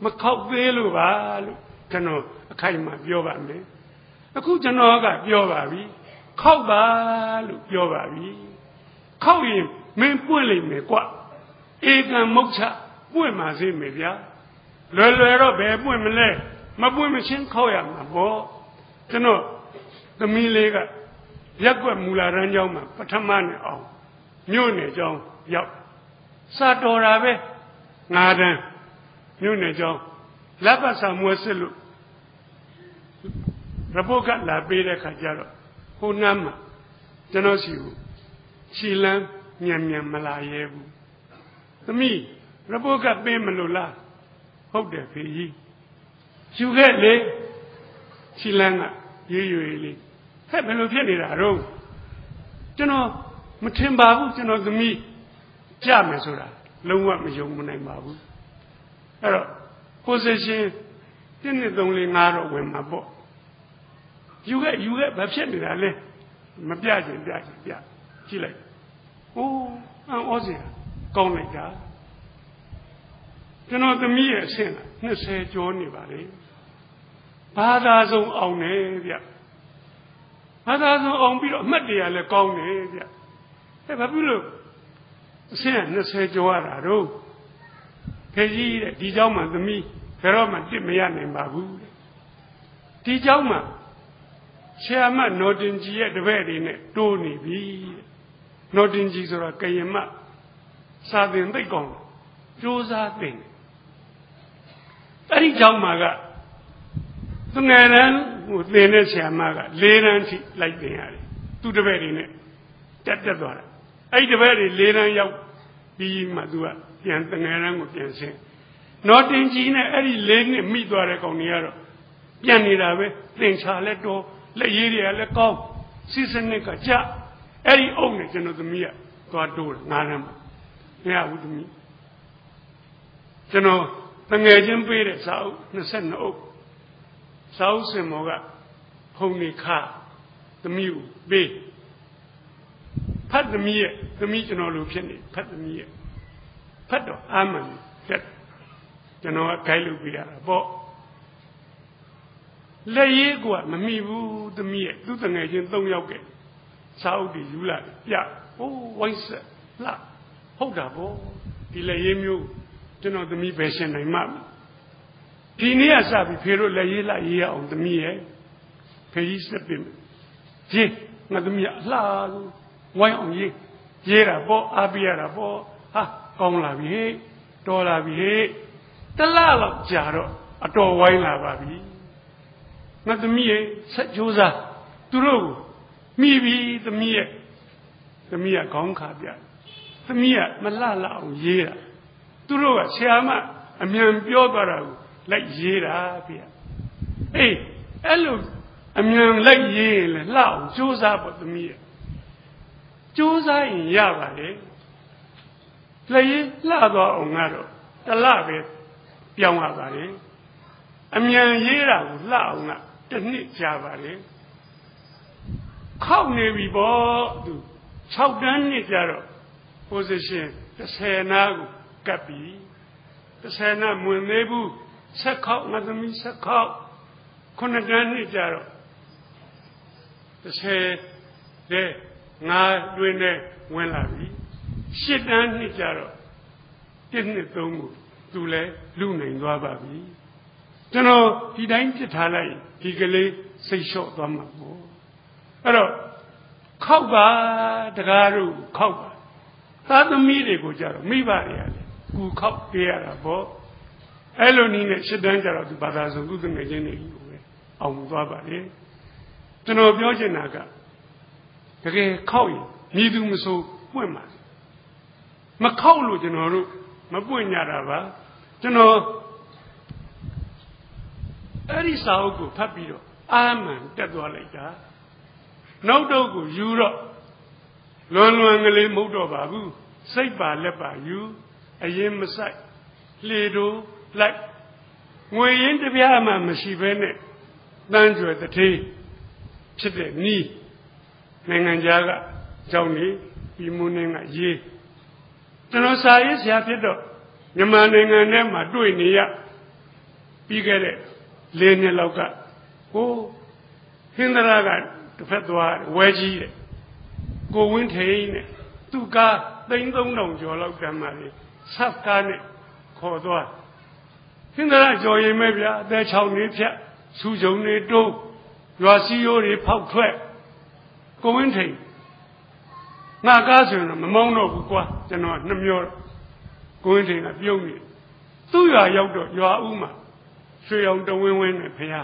မခောက်သေးလို့ပါလို့ကျွန်တော်အခိုင်အမာပြောပါမယ်အခုကျွန်တော်ကပြောပါပြီခောက်ပါလို့ပြောပါပြီခောက်ရင်မင်းပွင့်လိမ့်မယ်ကွဧကံမုတ်ချပွင့်ပါစေမယ်ဗျာလွယ်လွယ်တော့ဘယ်ပွင့်မလဲမပွင့်မချင်းခောက်ရမှာပေါ့ကျွန်တော်သမီးလေးကရက်ွက်မူလာရန်ကျောင်းမှာပထမနဲ့အောင်မြို့နယ်ကျောင်းရောက်စာတော်တာပဲ9တန်းမြို့နယ်ကျောင်းလက်ပတ်စာမွေးစစ်လို့ရပုတ်ကလာပေးတဲ့ခါကျတော့ဟိုနားမှာကျွန်တော်စီကိုခြေလမ်းမြန်မလာရဲဘူးသမီးရပုတ်ကပေးမလို့လားဟုတ်တယ်ဖေကြီးယူခဲ့လေခြေလမ်းကရေးရွေလေးဟဲ့ဘယ်လိုဖြစ်နေတာတော့ကျွန်တော်မထင်ပါဘူးကျွန်တော်သမီးကြမယ်ဆိုတာလုံးဝမယုံမနိုင်ပါဘူးအဲ့တော့ position 1 2 3 4 5တော့ဝင်မှာပေါ့ယူခဲ့ဘာဖြစ်နေတာလဲမပြချင်ပြကြည့်လိုက်ဟိုးအော်စရာကောင်းလိုက်တာ ကျွန်တော်သမီးရဲ့အဆင့်20ကျော်နေပါလေဘာသာဆုံးအောင်နေဗျဘာသာဆုံးအောင်ပြီးတော့အမှတ်တရလည်းကောင်းနေဗျဘာဖြစ်လို့အဆင့်20ကျော်ရတာတော့ခေကြီးတဲ့ဒီเจ้าမှသမီးဘယ်တော့မှတစ်မရနိုင်ပါဘူးဒီเจ้าမှဆရာမနော်တင်ကြီးရဲ့တပည့်တွေနဲ့တိုးနေပြီနော်တင်ကြီးဆိုတာကရင်မစာသင်သိကောင်းကြိုးစားသင်အဲ့ဒီเจ้าမှာကသူငယ်တန်းဟိုသင်တဲ့ဆရာမက4တန်းထိလိုက်သင်ရတယ်သူတပည့်တွေနဲ့တက်သွားတာအဲ့ဒီတပည့်တွေ4တန်းရောက်ပြီးမှသူကပြန်ငယ်တန်းကိုပြန်ဆင်းနော်တင်ကြီးနဲ့အဲ့ဒီ4နှစ်မိသွားတဲ့ကောင်တွေကတော့ပြန်နေတာပဲသင်္ချာလက်တော်လက်ရည်တွေကလည်းကောင်းစီစနစ်ကကြအဲ့ဒီအုပ်နဲ့ကျွန်တော်သမီးကသွားတိုးတယ်9တန်းမှာမရဘူးသမီးကျွန်တော်တငယ်ချင်းပေးတဲ့စာအုပ်22အုပ်စာအုပ်စင်မောကဖုန်နေခသမီးကိုပေးဖတ်သမီးရဲ့သမီးကျွန်တော်လိုဖြစ်နေဖတ်သမီးရဲ့ဖတ်တော့အာမန်တက်ကျွန်တော်ကဂိုက်လုပ်ပေးရတာပေါ့လက်ရည်ကမမိဘူးသမီးရဲ့သူတငယ်ချင်း3ယောက်ကစာအုပ်တွေယူလာပြဟိုးဝိုင်းဆက်လှဟုတ်တာပေါ့ဒီလက်ရည်မျိုးကျွန်တော်သမီးပဲရှင်းနိုင်မှဒီနေ့ကစပြီးဖေတို့လက်ရည်လာရေးအောင်သမီးရဲ့ဖေကြီးစက်ပြင်ကြီးငါသမီးအလှဝိုင်းအောင်ရေးတာပေါ့အားပြရတာပေါ့ဟာကောင်းလာပြီတော်လာပြီတလားလောက်ကြာတော့အတော်ဝိုင်းလာပါပြီငါသမီးရဲ့ဆက်ကြိုးစားသူတို့ကိုမိပြီသမီးရဲ့ခေါင်းခါပြသမီးကမလှလှအောင်ရေးတာသူတို့ကဆရာမအမြန်ပြောသွားတာကိုလိုက်ရေးတာဗျအေးအဲ့လိုအမြန်လိုက်ရေးရင်လည်းလှအောင်ကြိုးစားပေါ့သမီးရဲ့ကြိုးစားရင်ရပါလေလက်ရည်လှသွားအောင်ငါတော့တလပဲပြောင်းရပါလေအမြန်ရေးတာကိုလှအောင်ကတစ်နှစ်ကြာပါလေခောက်နေပြီပေါ့သူ6တန်းနှစ်ကြာတော့ position 30နာကိုကပ်ပြီ30နာမဝင်သေးဘူးဆက်ခောက်ငါသမီးဆက်ခောက်9တန်းနှစ်ကြာတော့30တဲ့ငါတွင်နဲ့ဝင်လာပြီ10တန်းနှစ်ကြာတော့1နှစ်3ကိုသူလည်းလူနိုင်သွားပါပြီကျွန်တော်ဒီတိုင်းပြစ်ထားလိုက်ဒီကလေးစိတ်လျှော့သွားမှာပေါ့အဲ့တော့ခောက်ပါတကားတို့ခောက်ပါသာသမီတွေကိုကြတော့မိဘတွေရတယ်ကူခောက်ပေးရတာပေါ့အဲ့လိုနည်းနဲ့10တန်းကြာတော့သူဘာသာဆုံးသူတငယ်ချင်းတွေကိုပဲအောင်သွားပါလေကျွန်တော်ပြောချင်တာကတကယ်ခောက်ရင်မြည်သူမဆိုပွင့်ပါမခောက်လို့ကျွန်တော်တို့မပွင့်ကြတာပါကျွန်တော်အဲ့ဒီစာအုပ်ကိုဖတ်ပြီးတော့အာမန်တက်သွားလိုက်တာနောက်တော့ကိုယူတော့လွန်လွန်ကလေးမဟုတ်တော့ပါဘူးစိတ်ပါလက်ပါယူအရင်မဆိုင်လှေတို့လိုက်ငွေရင်းတပြားမှမရှိဘဲနဲ့တန်းကျွယ်တထေးဖြစ်တဲ့နီးနိုင်ငံသားကကြောင်းနေပြီးမွန်းနေကရေးကျွန်တော်စာရေးဆရာဖြစ်တော့မြန်မာနိုင်ငံထဲမှာတွေ့နေရပြီးခဲ့တဲ့4နှစ်လောက်ကဟိုဟင်္ဒရာကတစ်ဖက်သွားဝဲကြီးတဲ့ကိုဝင်းထိန်နဲ့သူက3,000ကျော်လောက်တမ်းပါလေဆက်ကားနဲ့ခေါ်သွားဟင်္ဒရာကြော်ရင်မဲ့ဗျာအသက်6နှစ်ဖြတ်စူးကြုံနေတိုးရွာစည်းရိုးတွေဖောက်ထွက်ကိုဝင်းထိန်ငါကားဆိုရင်မမောင်းတော့ဘူးကွာကျွန်တော်နှမျောကိုဝင်းထိန်ကပြုံးနေသူ့ရွာရောက်တော့ရွာဦးမှာရွှေအောင်တဝင်းဝင်းနဲ့ဖះ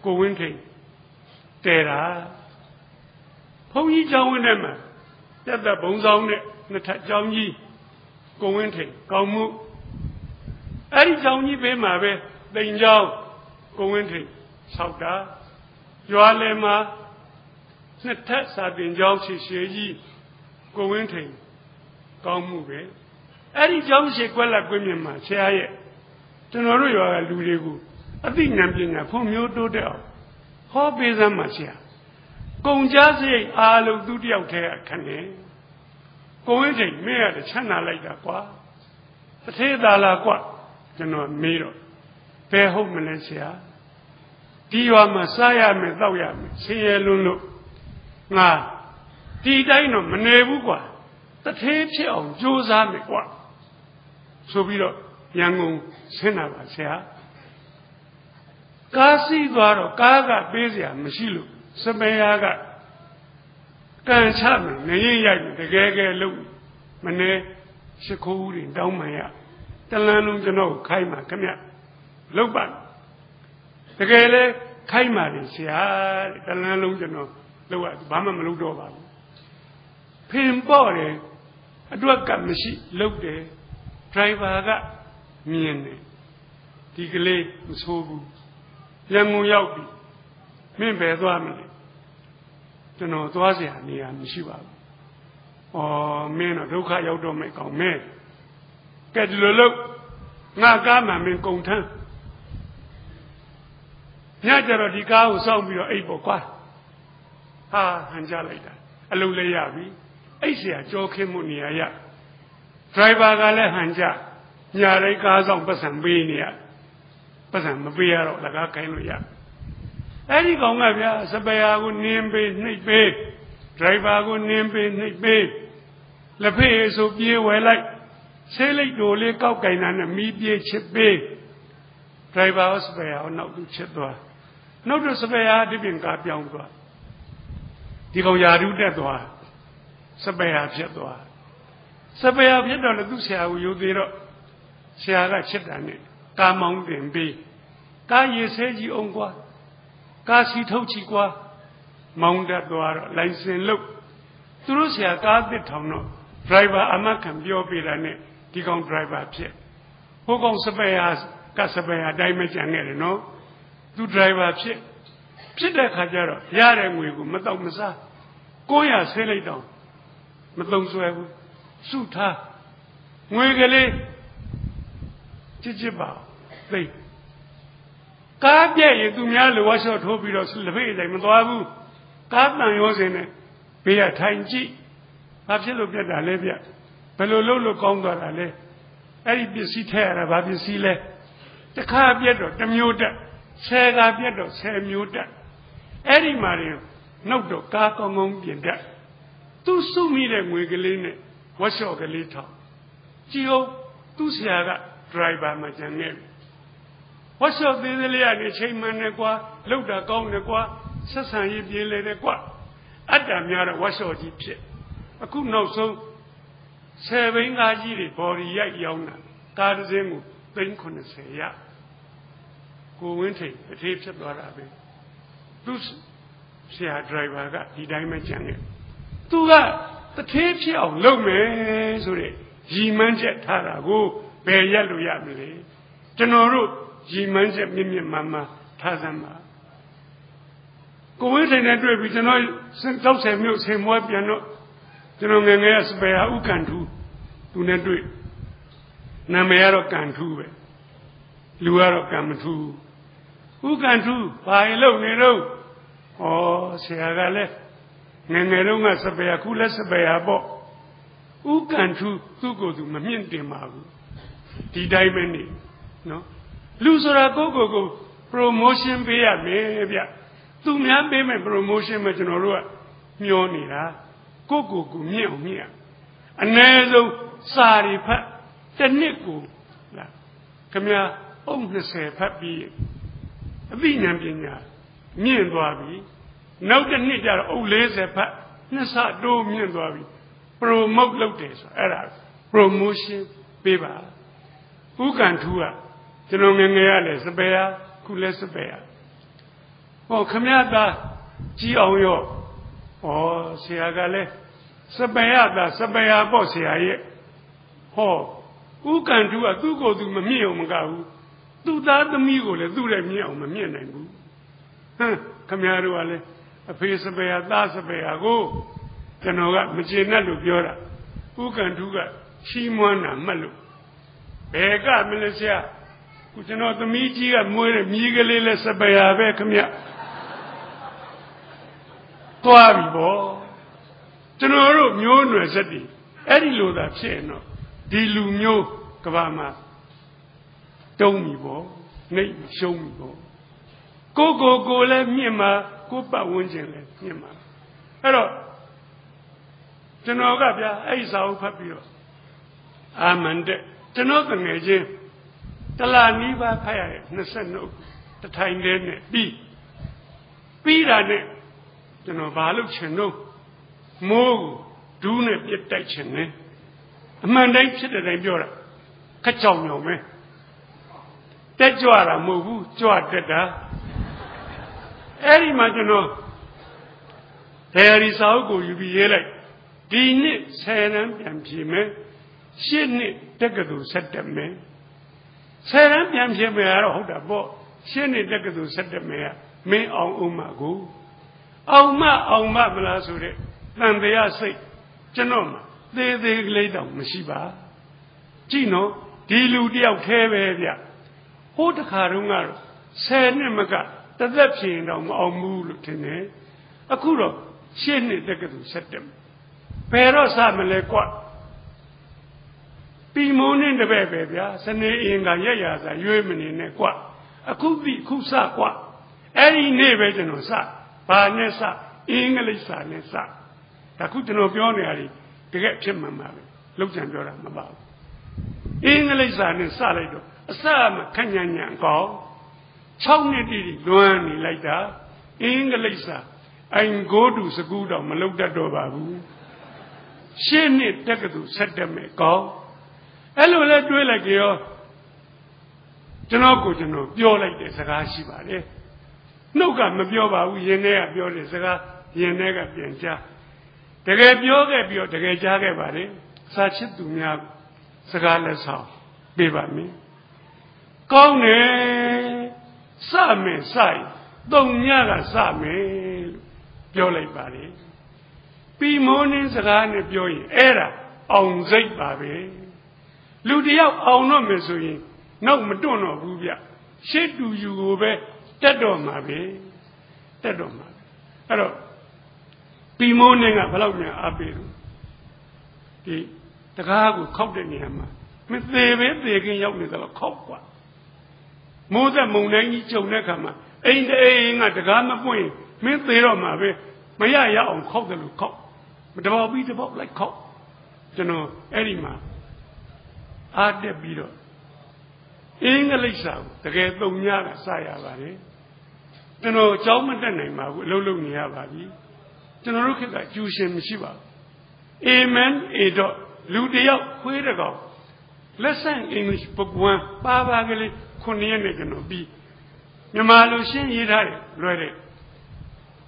ကိုဝင်းထိန်တဲတာဘုန်းကြီးကျောင်းဝင်းထဲမှာတက်သက်ဘုံဆောင်နဲ့နှစ်ထပ်ကျောင်းကြီးကိုဝင်းထိန်ကောင်းမှုအဲ့ဒီကျောင်းကြီးဘေးမှာပဲတိမ်ကျောင်းကိုဝင်းထိန်ဆောက်တာရွာလယ်မှာနှစ်ထပ်စာတင်ကျောင်းရှိရှိကြီးကိုဝင်းထိန်ကောင်းမှုပဲအဲ့ဒီကျောင်းရှိကွက်လက်ကွင်းမြင်မှာဆရာရဲ့ကျွန်တော်တို့ရွာကလူတွေကိုအသိဉာဏ်ပညာဖွံ့ဖြိုးတိုးတက်အောင်ဟောပေးစမ်းပါဆရာကုန်ကြစရိတ်အားလုံးသူတယောက်တည်းခနဲ့ ကိုဝင်းထိန်မင်းရတယ်ချမ်းသာလိုက်တာကွာတထေးသာလာကွာ ကျွန်တော်မေးတော့ဘယ်ဟုတ်မလဲဆရာဒီရွာမှာစားရမယ်တောက်ရမယ်ဆင်းရဲလွန်းလို့ငါဒီတိုင်းတော့မနေဘူးကွာတထေးဖြစ်အောင်ကြိုးစားမယ်ကွာဆိုပြီးတော့ရန်ကုန်ဆင်းလာပါဆရာကားစီးသွားတော့ကားကပေးစရာမရှိလို့စပယ်ယာကကန်ချမယ်ငရင်ရိုက်တကယ်ကဲလို့မနေရှိခိုးဦးတွေတောင်းမှန်ရတလန်းလုံးကျွန်တော်ခိုင်းမှာခမလောက်ပါတကယ်လေခိုင်းပါလေဆရာတလန်းလုံးကျွန်တော်လောက်ရဘာမှမလုပ်တော့ပါဘူးဖင်ပေါ့တယ်အတွက်ကမရှိလောက်တယ်ဒရိုင်ဘာကမြင်တယ်ဒီကလေးမဆိုးဘူးရန်ကုန်ရောက်ပြီမင်းပဲသွားမလဲကျွန်တော်သွားเสียနေရာမရှိပါဘူး။အော်မင်းတော့ဒုက္ခရောက်တော့မယ်ကောင်းမဲ။ကဲဒီလိုလို့ငါကားမှမင်းကုန်ထမ်းညကြတော့ဒီကားကိုစောင့်ပြီးတော့အိတ်ပေါ့ကွာ။ဟာဟန်ကြလိုက်တာအလုံးလေးရပြီ။အိတ်เสียကြောခင်းမှုနေရာရ။ဒရိုင်ဘာကလည်းဟန်ကြညာတိုင်းကားဆောင်ပတ်စံပေးနေရ။ပတ်စံမပေးရတော့လကားခိုင်းလို့ရ။အဲ့ဒီကောင်ကဗျာစပယ်ယာကိုနင်းပေးနှိပ်ပေးဒရိုင်ဘာကိုနင်းပေးနှိပ်ပေးလက်ဖေးဆိုပြေးဝယ်လိုက်ဆေးလိပ်တို့လေးကောက်ကင်တာနဲ့မီးပြေးချစ်ပေးဒရိုင်ဘာစပယ်ယာကိုနောက်သူချစ်သွားနောက်တော့စပယ်ယာဒီပြင်ကားပြောင်းသွားဒီကောင်ယာဓုတက်သွားစပယ်ယာဖြစ်သွားစပယ်ယာဖြစ်တော့လည်းသူ့ဆရာကိုယူသေးတော့ဆရာကချစ်တယ်နဲ့ကားမောင်းတင်ပေးကားရေဆဲကြီးအောင်ကွာကားစီထုတ်ချီကွာမောင်းတတ်သွားတော့လိုင်စင်လုပ်သူတို့ဆရာကားသစ်ထောင်တော့ဒရိုင်ဘာအမတ်ခံပြောပြတာနဲ့ဒီကောင်ဒရိုင်ဘာဖြစ်ဟိုကောင်စပယ်ယာကစပယ်ယာတိုင်းမကြံခဲ့တယ်နော်သူဒရိုင်ဘာဖြစ်တဲ့ခါကျတော့ရတဲ့ငွေကိုမတော့မစား900ဆေးလိုက်တော့မသုံးဆွဲဘူးစုထားငွေကလေးချစ်ပါသိကားပြည့်ရင်သူများလိုဝါရှော့ထိုးပြီးတော့လက်ဖေးတိုင်းမသွားဘူးကားတန်ရောစင်နဲ့ဘေးကထိုင်ကြည့်ဘာဖြစ်လို့ပြတ်တာလဲဗျဘယ်လိုလုပ်လို့ကောင်းသွားတာလဲအဲ့ဒီပစ္စည်းထည့်ရတာဘာပစ္စည်းလဲတစ်ခါပြတ်တော့တစ်မျိုးတက်10ခါပြတ်တော့10မျိုးတက်အဲ့ဒီမှာရင်နှုတ်တော့ကားကောင်းကောင်းပြင်တက်သူစုမိတဲ့ငွေကလေးနဲ့ဝါရှော့ကလေးထောင်ကြည့်အောင်သူ့ဆရာကဒရိုင်ဘာမှကျန်နေပြီဝတ်ဆော့သေးသေးလေးကနေချိန်မှန်နေကွာလောက်တာကောင်းနေကွာဆက်ဆံရေးပြင်းလေနေကွာအတ္တများတော့ဝတ်ဆော့ကြီးဖြစ်အခုနောက်ဆုံး10ဘိန်းကားကြီးတွေဘော်ဒီရိုက်ရောင်းတာကားတစ်စင်းကို390ရကိုဝင်းထိန်တစ်ထေးဖြစ်သွားတာပဲသူဆရာဒရိုင်ဘာကဒီတိုင်းပဲကြံနေသူကတစ်ထေးဖြစ်အောင်လုပ်မယ်ဆိုတဲ့ရည်မှန်းချက်ထားတာကိုဘယ်ရက်လို့ရမလဲကျွန်တော်တို့ရည်မှန်းချက်မြင့်မြင့်မားမားထားစမ်းပါကိုဝင်းထိုင်နဲ့တွေ့ပြီးကျွန်တော်60မြို့ဆင်မွဲပြန်တော့ကျွန်တော်ငယ်ငယ်စပယ်ဟာဥကန်ထူးသူနဲ့တွေ့နာမည်ကတော့ကန်ထူးပဲလူကတော့ကန်မထူးဥကန်ထူးဘာလို့နေတော့ဩဆရာကလည်းငယ်ငယ်တုန်းကစပယ်ခုလည်းစပယ်ဟာပေါ့ဥကန်ထူးသူ့ကိုယ်သူမမြင့်တင်ပါဘူးဒီတိုင်းပဲနေနော်လူဆိုတာကိုယ့်ကိုယ်ကို promotion ပေးရမယ်ဗျသူများပေးမယ် promotion မှာကျွန်တော်တို့ကမျောနေတာကိုယ့်ကိုယ်ကိုမြင့်အောင်မြင့်အနည်းဆုံးစာရီဖတ်တစ်နှစ်ကိုလားခင်ဗျာအုပ်20ဖတ်ပြီးအသိဉာဏ်ပညာမြင့်သွားပြီနောက်တစ်နှစ်ကျတော့အုပ်40ဖတ်နှစ်ဆတိုးမြင့်သွားပြီ promote လုပ်တယ်ဆိုအဲ့ဒါ promotion ပေးပါဥကန်ထူးကကျွန်တော်ငယ်ငယ်ရလဲစပယ်ယာခုလဲစပယ်ယာဟောခမရတာကြီးအောင်ရောဩဆရာကလည်းစပယ်ယာတာစပယ်ယာပေါ့ဆရာရဲ့ဟောဥကန်ထူးကသူ့ကိုယ်သူမမြင့်အောင်မကဘူးသူ့သားသမီးကိုလည်းသူ့ရဲ့မြင့်အောင်မမြင့်နိုင်ဘူးဟမ်ခမရတို့ကလည်းအဖေစပယ်ယာသားစပယ်ယာကိုကျွန်တော်ကမကျေနပ်လို့ပြောတာဥကန်ထူးကချီးမွမ်းတာမှတ်လို့ဘယ်ကမလဲဆရာခုကျွန်တော်သမီးကြီးကမွေးတဲ့မြည်ကလေးလဲစပယ်ယာပဲခမသွားပြီဗောကျွန်တော်တို့မျိုးနွယ်ဆက်တည်အဲ့ဒီလိုသာဖြစ်ရင်တော့ဒီလူမျိုးကဘာမှာ တုံးပြီပေါ့နှိပ်ရှုံးပြီပေါ့ကိုလည်းမြင့်မှာကိုပတ်ဝန်းကျင်လည်းမြင့်မှာအဲ့တော့ကျွန်တော်ကဗျာအဲ့စာအုပ်ဖတ်ပြီးတော့အာမန်တဲ့ကျွန်တော်တငယ်ချင်းတလာနီးပါးဖတ်ရတဲ့22တထိုင်တည်းနဲ့ပြီးတာနဲ့ကျွန်တော်ဘာလို့ချင်တော့မိုးဒူးနဲ့ပြစ်တိုက်ချင်တယ်အမှန်တိုင်းဖြစ်တဲ့တိုင်းပြောတာခက်ကြောင်ညောင်ပဲတက်ကြွတာမဟုတ်ဘူးကြွတက်တာအဲ့ဒီမှာကျွန်တော်ဒီစာအုပ်ကိုယူပြီးရေးလိုက်ဒီနှစ်10 တန်းပြန်ဖြေမယ်8 နှစ်တက္ကသိုလ်7 တက်မယ်10 တန်းပြန်ဖြေမယ်ကတော့ဟုတ်တာပေါ့8 နှစ်တက္ကသိုလ်7 တက်မယ်ကမင်းအောင်ဦးမကိုအောင်မမလားဆိုတဲ့တန်တရားစိတ်ကျွန်တော်မှာသေးကလေးတောင်မရှိပါကြည့်နော်ဒီလူတယောက်သေးပဲဗျဟိုးတခါတုန်းကတော့10 နှစ်မကတသက်ဖြေရင်တော့မအောင်ဘူးလို့ထင်တယ်အခုတော့8 နှစ်တက္ကသိုလ်7 တက်ဘယ်တော့စမလဲကွပြီးမိုးနဲ့တပည့်ပဲဗျာစနေအင်္ဂါရက်ရစာရွေးမနေနဲ့ကွအခုစကွအဲ့ဒီနေ့ပဲကျွန်တော်စဘာနဲ့စအင်္ဂလိပ်စာနဲ့စဒါခုကျွန်တော်ပြောနေရတယ်တကယ်ဖြစ်မှန်ပါပဲလောက်ကြံပြောတာမပါဘူးအင်္ဂလိပ်စာနဲ့စလိုက်တော့အစမခန့်ညံ့ကောင်း6 နှစ်တိလွမ်းနေလိုက်တာအင်္ဂလိပ်စာ I go to school တော့မလုပ်တတ်တော့ပါဘူး8 နှစ်တက္ကသိုလ်7 တက်မယ်ကောင်းအဲ့လိုလဲတွေးလိုက်ကြရောကျွန်တော်ပြောလိုက်တဲ့စကားရှိပါတယ်နှုတ်ကမပြောပါဘူးရင်ထဲကပြောတဲ့စကားရင်ထဲကပြန်ကြားတကယ်ပြောခဲ့ပြီးတော့တကယ်ကြားခဲ့ပါတယ်စာချစ်သူများစကားလက်ဆောင်ပေးပါမယ်ကောင်းတယ်စမယ်ဆိုင်တုံညကစမယ်လို့ပြောလိုက်ပါတယ်ပြီးမိုးနှင်းစကားနဲ့ပြောရင်အဲ့ဒါအောင်စိတ်ပါပဲလူတယောက်အောင်တော့မယ်ဆိုရင်နောက်မတွန့်တော့ဘူးဗျရှေ့တူယူကိုပဲတက်တော့မှာပဲအဲ့တော့ပြီးမိုးနှင်းကဘယ်လောက်များအားပေးလို့ဒီတကားကိုခောက်တဲ့နေရာမှာမသေးပဲသေခင်ရောက်နေတော့ခောက်กว่าမိုးသက်မုန်တိုင်းကြီးကြုံတဲ့ခါမှာအိမ်အိမ်ကတကားမပွင့်မင်းသေးတော့မှာပဲမရအောင်ခောက်တယ်လို့ခောက်တပေါက်ပြီးတပေါက်လိုက်ခောက်ကျွန်တော်အဲ့ဒီမှာအားတက်ပြီးတော့အင်္ဂလိပ်စာကိုတကယ်သုံးညကစရပါတယ်ကျွန်တော်ကြောင်းမတက်နိုင်ပါဘူးအလုပ်လုပ်နေရပါပြီကျွန်တော်တို့ခေတ်ကကျူရှင်မရှိပါဘူးအာမင်တော့လူတယောက်ခွေးတကောင် lesson English book 1ပါကလေး9 ရက်နဲ့ကျွန်တော်ပြီးမြန်မာလိုရှင်းရေးထားတယ်လွယ်တယ်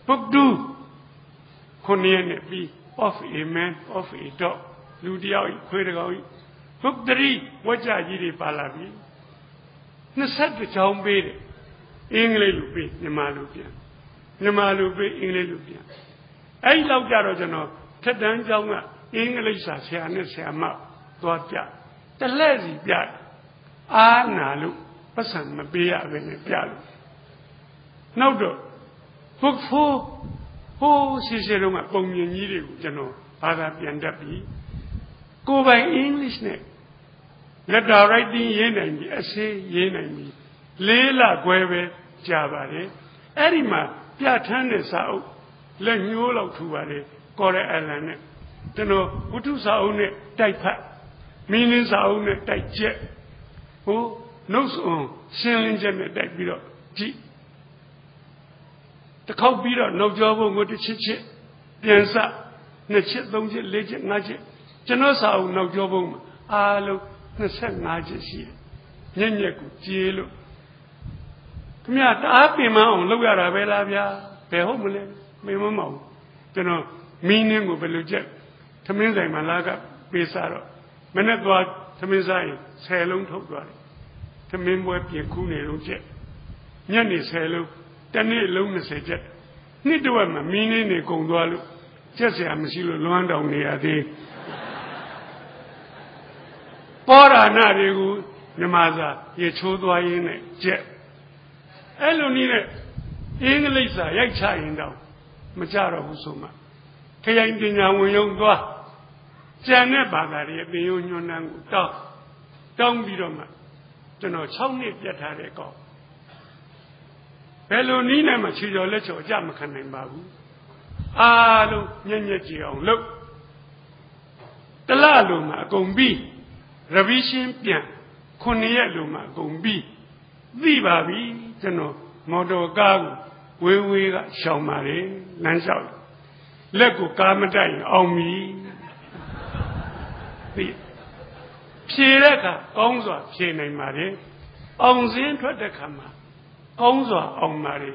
book 2 9 ရက်နဲ့ပြီး of a man of a dog လူတယောက်ခွေးတကောင် book 3ဝကြကြီးတွေပါလာပြီ20ကြောင်းပေးတယ်အင်္ဂလိပ်လိုပေးမြန်မာလိုပြန်မြန်မာလိုပေးအင်္ဂလိပ်လိုပြန်အဲ့လောက်ကြတော့ကျွန်တော်ထက်တန်းကျောင်းကအင်္ဂလိပ်စာဆရာနဲ့ဆရာမသွားပြတလှည့်စီပြအားနာလို့ပတ်စံမပေးရဘဲနဲ့ပြလို့နောက်တော့ book 4ဟိုးရှိတော့ကပုံမြင်ကြီးတွေကိုကျွန်တော်ဘာသာပြန်တတ်ပြီကိုယ်ပိုင် English နဲ့ letter writing ရေးနိုင်ပြီ essay ရေးနိုင်ပြီ4 လခွဲပဲကြာပါတယ်အဲ့ဒီမှာပြဋ္ဌာန်းတဲ့စာအုပ်လက်ညှိုးလောက်ထူပါတယ်ကော်ရအလန်နဲ့ကျွန်တော်ဝတ္ထုစာအုပ်နဲ့တိုက်ဖတ်မင်းလင်းစာအုပ်နဲ့တိုက်ချက်ဟို notes on ရှင်းလင်းချက်နဲ့တိုက်ပြီးတော့ကြည့်တစ်ခေါက်ပြီးတော့နောက်ကျောဘုံကိုတစ်ချစ်ပြန်စ2ချက်3ချက်4ချက်5ချက်ကျွန်တော်စာအုပ်နောက်ကျောဘုံမှာအားလုံး25ချက်ရှိတယ်ညက်ကိုကြေးလို့ခင်ဗျာတအားပင်မအောင်လုပ်ရတာပဲလားဗျာဘယ်ဟုတ်မလဲမင်းမမအောင်ကျွန်တော်မင်းင်းကိုဘယ်လိုချက်သမင်းဆိုင်မှာလာကပေးစားတော့မနေ့သွားသမင်းစားရင်10 လုံးထုတ်သွားတယ်သမင်းပွဲပြင်ခူးနေတော့ချက်ညနေ10 လုံးတနေ့လုံး20ချက်နှစ်တဝက်မှာမင်းင်းနေကုန်သွားလို့ချက်เสียမရှိလို့လွမ်းတောင်နေရသေးပေါ်ရနာတွေကိုမြမစာရေချိုးသွားရင်းနဲ့ချက်အဲ့လိုနည်းနဲ့အင်္ဂလိပ်စာရိုက်ချရင်တော့မကြတော့ဘူးဆိုမှခရိုင်ပညာဝင်ရုံသွားကျန်တဲ့ဘာသာတွေအပင်ယုံညွှန်းနှံကိုတောင်းပြီးတော့မှ ကျွန်တော်6နှစ်ပြတ်ထားတဲ့ကောင်ဘယ်လိုနည်းနဲ့မှချီကျော်လက်ချော်ကြမခံနိုင်ပါဘူးအားလုံးညံ့ညက်ကြည့်အောင်လုပ်တလလုံးမှာအကုန်ပြီး revision ပြန်9ရက်လုံးမှာအကုန်ပြီးသိပါပြီကျွန်တော်မော်တော်ကားကိုဝေးဝေးကရှောင်ပါလေလမ်းလျှောက်လက်ကိုကားမတိုက်ရင်အောင်ပြီပြီးဖြေတဲ့အခါကောင်းစွာဖြေနိုင်ပါလေအောင်စင်းထွက်တဲ့အခါမှာကောင်းစွာအောင်ပါလေ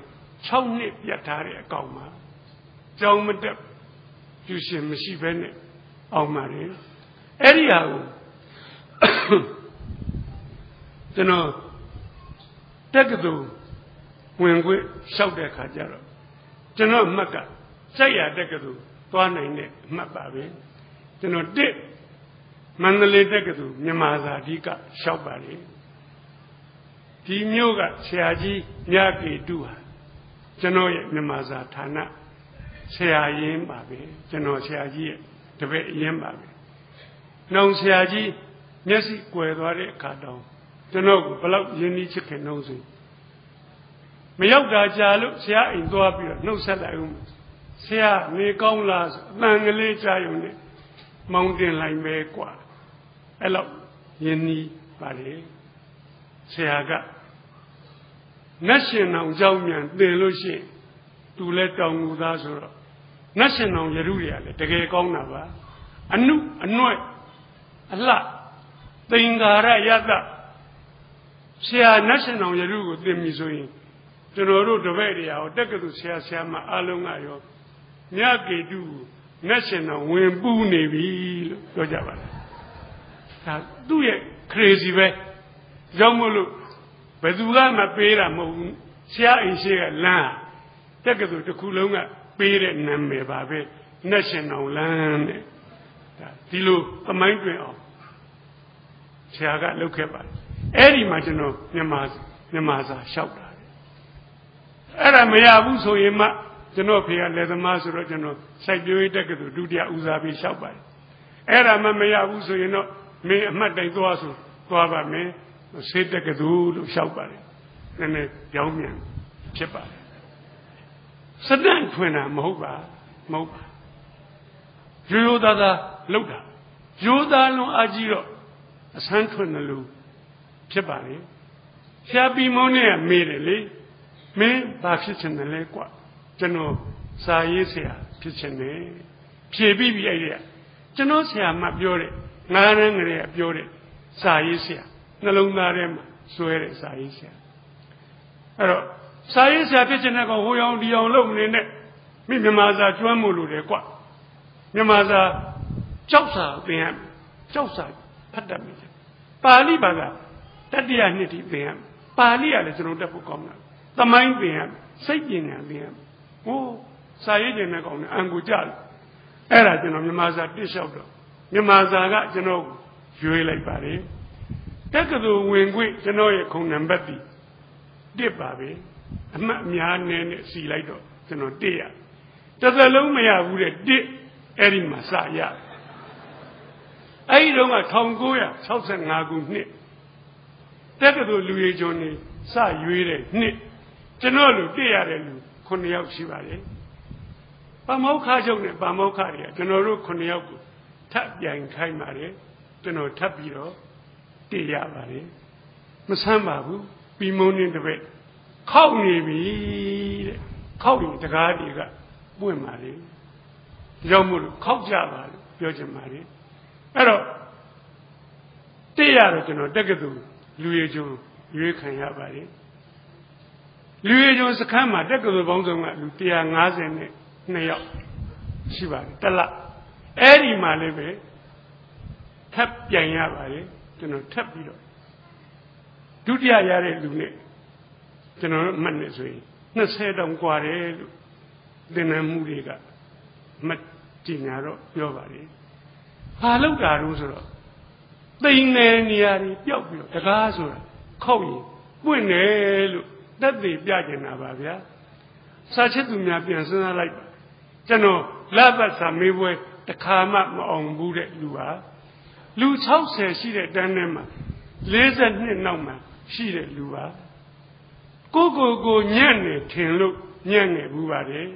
6နှစ်ပြတ်ထားတဲ့အကောင်မှာကြောင်မတက်ကျူရှင်မရှိဘဲနဲ့အောင်ပါလေအဲ့ဒီဟာကိုကျွန်တော်တက္ကသိုလ်ဝင်ခွင့်လျှောက်တဲ့အခါကျတော့ကျွန်တော်အမှတ်ကစိုက်ရတက္ကသိုလ်သွားနိုင်တဲ့အမှတ်ပါပဲကျွန်တော်မန္တလေးတက္ကသိုလ်မြန်မာစာအဓိကလျှောက်ပါလေဒီမျိုးကဆရာကြီးမြတ်ကေတုဟာကျွန်တော်ရဲ့မြန်မာစာဌာနဆရာရင်းပါပဲကျွန်တော်ဆရာကြီးရဲ့တပည့်အရင်ပါပဲနောင်ဆရာကြီးမျက်စိကွယ်သွားတဲ့အခါတောင်ကျွန်တော်ကိုဘယ်လောက်ရင်းနှီးချစ်ခင်နှုံးဆိုမရောက်တာကြာလို့ဆရာအိမ်သွားပြီးတော့နှုတ်ဆက်လိုက်ဦးဆရာနေကောင်းလားဆိုအတန်ကလေးကြားရုံနဲ့မောင်းတင်လိုက်ပဲกว่าအဲ့လောက်ရင်းနှီးပါလေဆရာကနတ်ရှင်အောင်ကြောင်းမြန်သင်လို့ရှိရင်သူလည်းတောင်ငူသားဆိုတော့နတ်ရှင်အောင်ရရုတွေကလည်းတကယ်ကောင်းတာပါအနုအနှွဲ့အလှသင်္ကာရယတဆရာနတ်ရှင်အောင်ရရုကိုသင်ပြီဆိုရင်ကျွန်တော်တို့တပည့်တွေရောတက္ကသိုလ်ဆရာဆရာမအားလုံးကရောမြတ်ကေတုနတ်ရှင်အောင်ဝင်ပူးနေပြီလို့ပြောကြပါလားဒါသူ့ရဲ့ crazy ပဲကြောင့်မို့လို့ဘယ်သူကမှပေးတာမဟုတ်ဘူးဆရာအိမ်ရှိကလမ်းတက္ကသိုလ်တစ်ခုလုံးကပေးတဲ့နာမည်ပါပဲနတ်ရှင်အောင်လမ်းတဲ့ဒါဒီလိုသမိုင်းတွင်အောင်ဆရာကလုပ်ခဲ့ပါတယ်အဲ့ဒီမှာကျွန်တော်မြန်မာစာလျှောက်တာအဲ့ဒါမရဘူးဆိုရင်မှကျွန်တော်ဖေကလက်သမားဆိုတော့ကျွန်တော်စိုက်ပျိုးရေးတက္ကသိုလ်ဒုတိယဦးစားပေးလျှောက်ပါတယ်အဲ့ဒါမှမရဘူးဆိုရင်တော့မင်းအမှတ်တိုင်သွားဆိုသွားပါမယ်ဆေးတက္ကသိုလ်လို့လျှောက်ပါတယ်နည်းနည်းကြောင်းမြန်ဖြစ်ပါတယ်စတန်ထွင်တာမဟုတ်ပါရိုးရိုးသားသားလုပ်တာရိုးသားလုံးအကြီးတော့အဆန်းထွင်တယ်လို့ဖြစ်ပါလေဆရာပီမုန်းနဲ့မေးတယ်လေမင်းဘာဖြစ်ချင်တယ်လဲကွကျွန်တော်စာရေးဆရာဖြစ်ချင်တယ်ဖြေပြီးပြီအဲ့ဒီကကျွန်တော်ဆရာမပြောတဲ့ငါးရန်းကလေးကပြောတဲ့စာရေးဆရာနှလုံးသားထဲမှာစွဲတဲ့စာရေးဆရာအဲ့တော့စာရေးဆရာဖြစ်ချင်တဲ့ကောင်ဟိုအောင်ဒီအောင်လုပ်မနေနဲ့မိမြန်မာစာကျွမ်းမို့လို့တယ်ကွမြန်မာစာကြောက်စာသင်ရကြောက်စာဖတ်တတ်မယ်ပါဠိဘာသာတတိယနှစ်ထိသင်ရပါဠိကလည်းကျွန်တော်တက်ဖို့ကောင်းတယ်သမိုင်းသင်ရစိတ်ပညာသင်ရဟိုစာရေးတင်တဲ့ကောင်နဲ့အံကိုကြတယ်အဲ့ဒါကျွန်တော်မြန်မာစာပြစ်လျှောက်တော့မြန်မာစာကကျွန်တော်ရွေးလိုက်ပါလေတက္ကသိုလ်ဝင်ခွင့်ကျွန်တော်ရဲ့ခုံနံပါတ်တစ်ပါပဲအမှတ်အများနဲ့စီလိုက်တော့ကျွန်တော်1ရတစ်သက်လုံးမရဘူးတဲ့1အဲ့ဒီမှာစရအဲ့ဒီတော့က1965ခုနှစ်တက္ကသိုလ်လူကြီးကျော်နေစရွေးတဲ့နှစ်ကျွန်တော်လူ1ရတဲ့လူ9ယောက်ရှိပါတယ်ပါမောက္ခချုပ်နဲ့ပါမောက္ခတွေကကျွန်တော်တို့9ယောက်ကိုထပ်ပြိုင်ခိုင်းပါတယ်ကျွန်တော်ထပ်ပြီးတော့1ရပါတယ်မဆမ်းပါဘူးပြီးမုန်းနေတပည့်ခောက်နေပြီတဲ့ခောက်ရင်တကားတွေကပွင့်ပါလေဒါကြောင့်မို့လို့ခောက်ကြပါလို့ပြောချင်ပါလေအဲ့တော့1ရတော့ကျွန်တော်တက္ကသိုလ်လူရည်ကျုံရွေးခံရပါတယ်လူရည်ကျုံစခန်းမှာတက္ကသိုလ်ပေါင်းစုံကလူ152ယောက်ရှိပါတယ်တလအဲ့ဒီမှာလည်းပဲထပ်ပြန်ရပါတယ်ကျွန်တော်ထပ်ပြီးတော့ဒုတိယရတဲ့လူနဲ့ကျွန်တော်မှတ်နေဆိုရင်20တောင်กว่าတယ်လို့သင်္นานမှုတွေကမကြင်ညာတော့ပြောပါလေဘာလောက်တာလို့ဆိုတော့သိနေနေရာတွေပျောက်ပြီးတော့တကားဆိုတာခောက်ရင်ပွင့်တယ်လို့သက်သေပြကျင်တာပါဗျာစာချစ်သူများပြန်စဉ်းစားလိုက်ပါကျွန်တော်လက်ပတ်စာမေးပွဲတစ်ခါမှမအောင်ဘူးတဲ့လူပါလူ60ရှိတဲ့တန်းထဲမှာ42နောက်မှာ ရှိတဲ့လူပါကိုညံ့နေထင်လို့ညံ့နေဘူးပါတယ်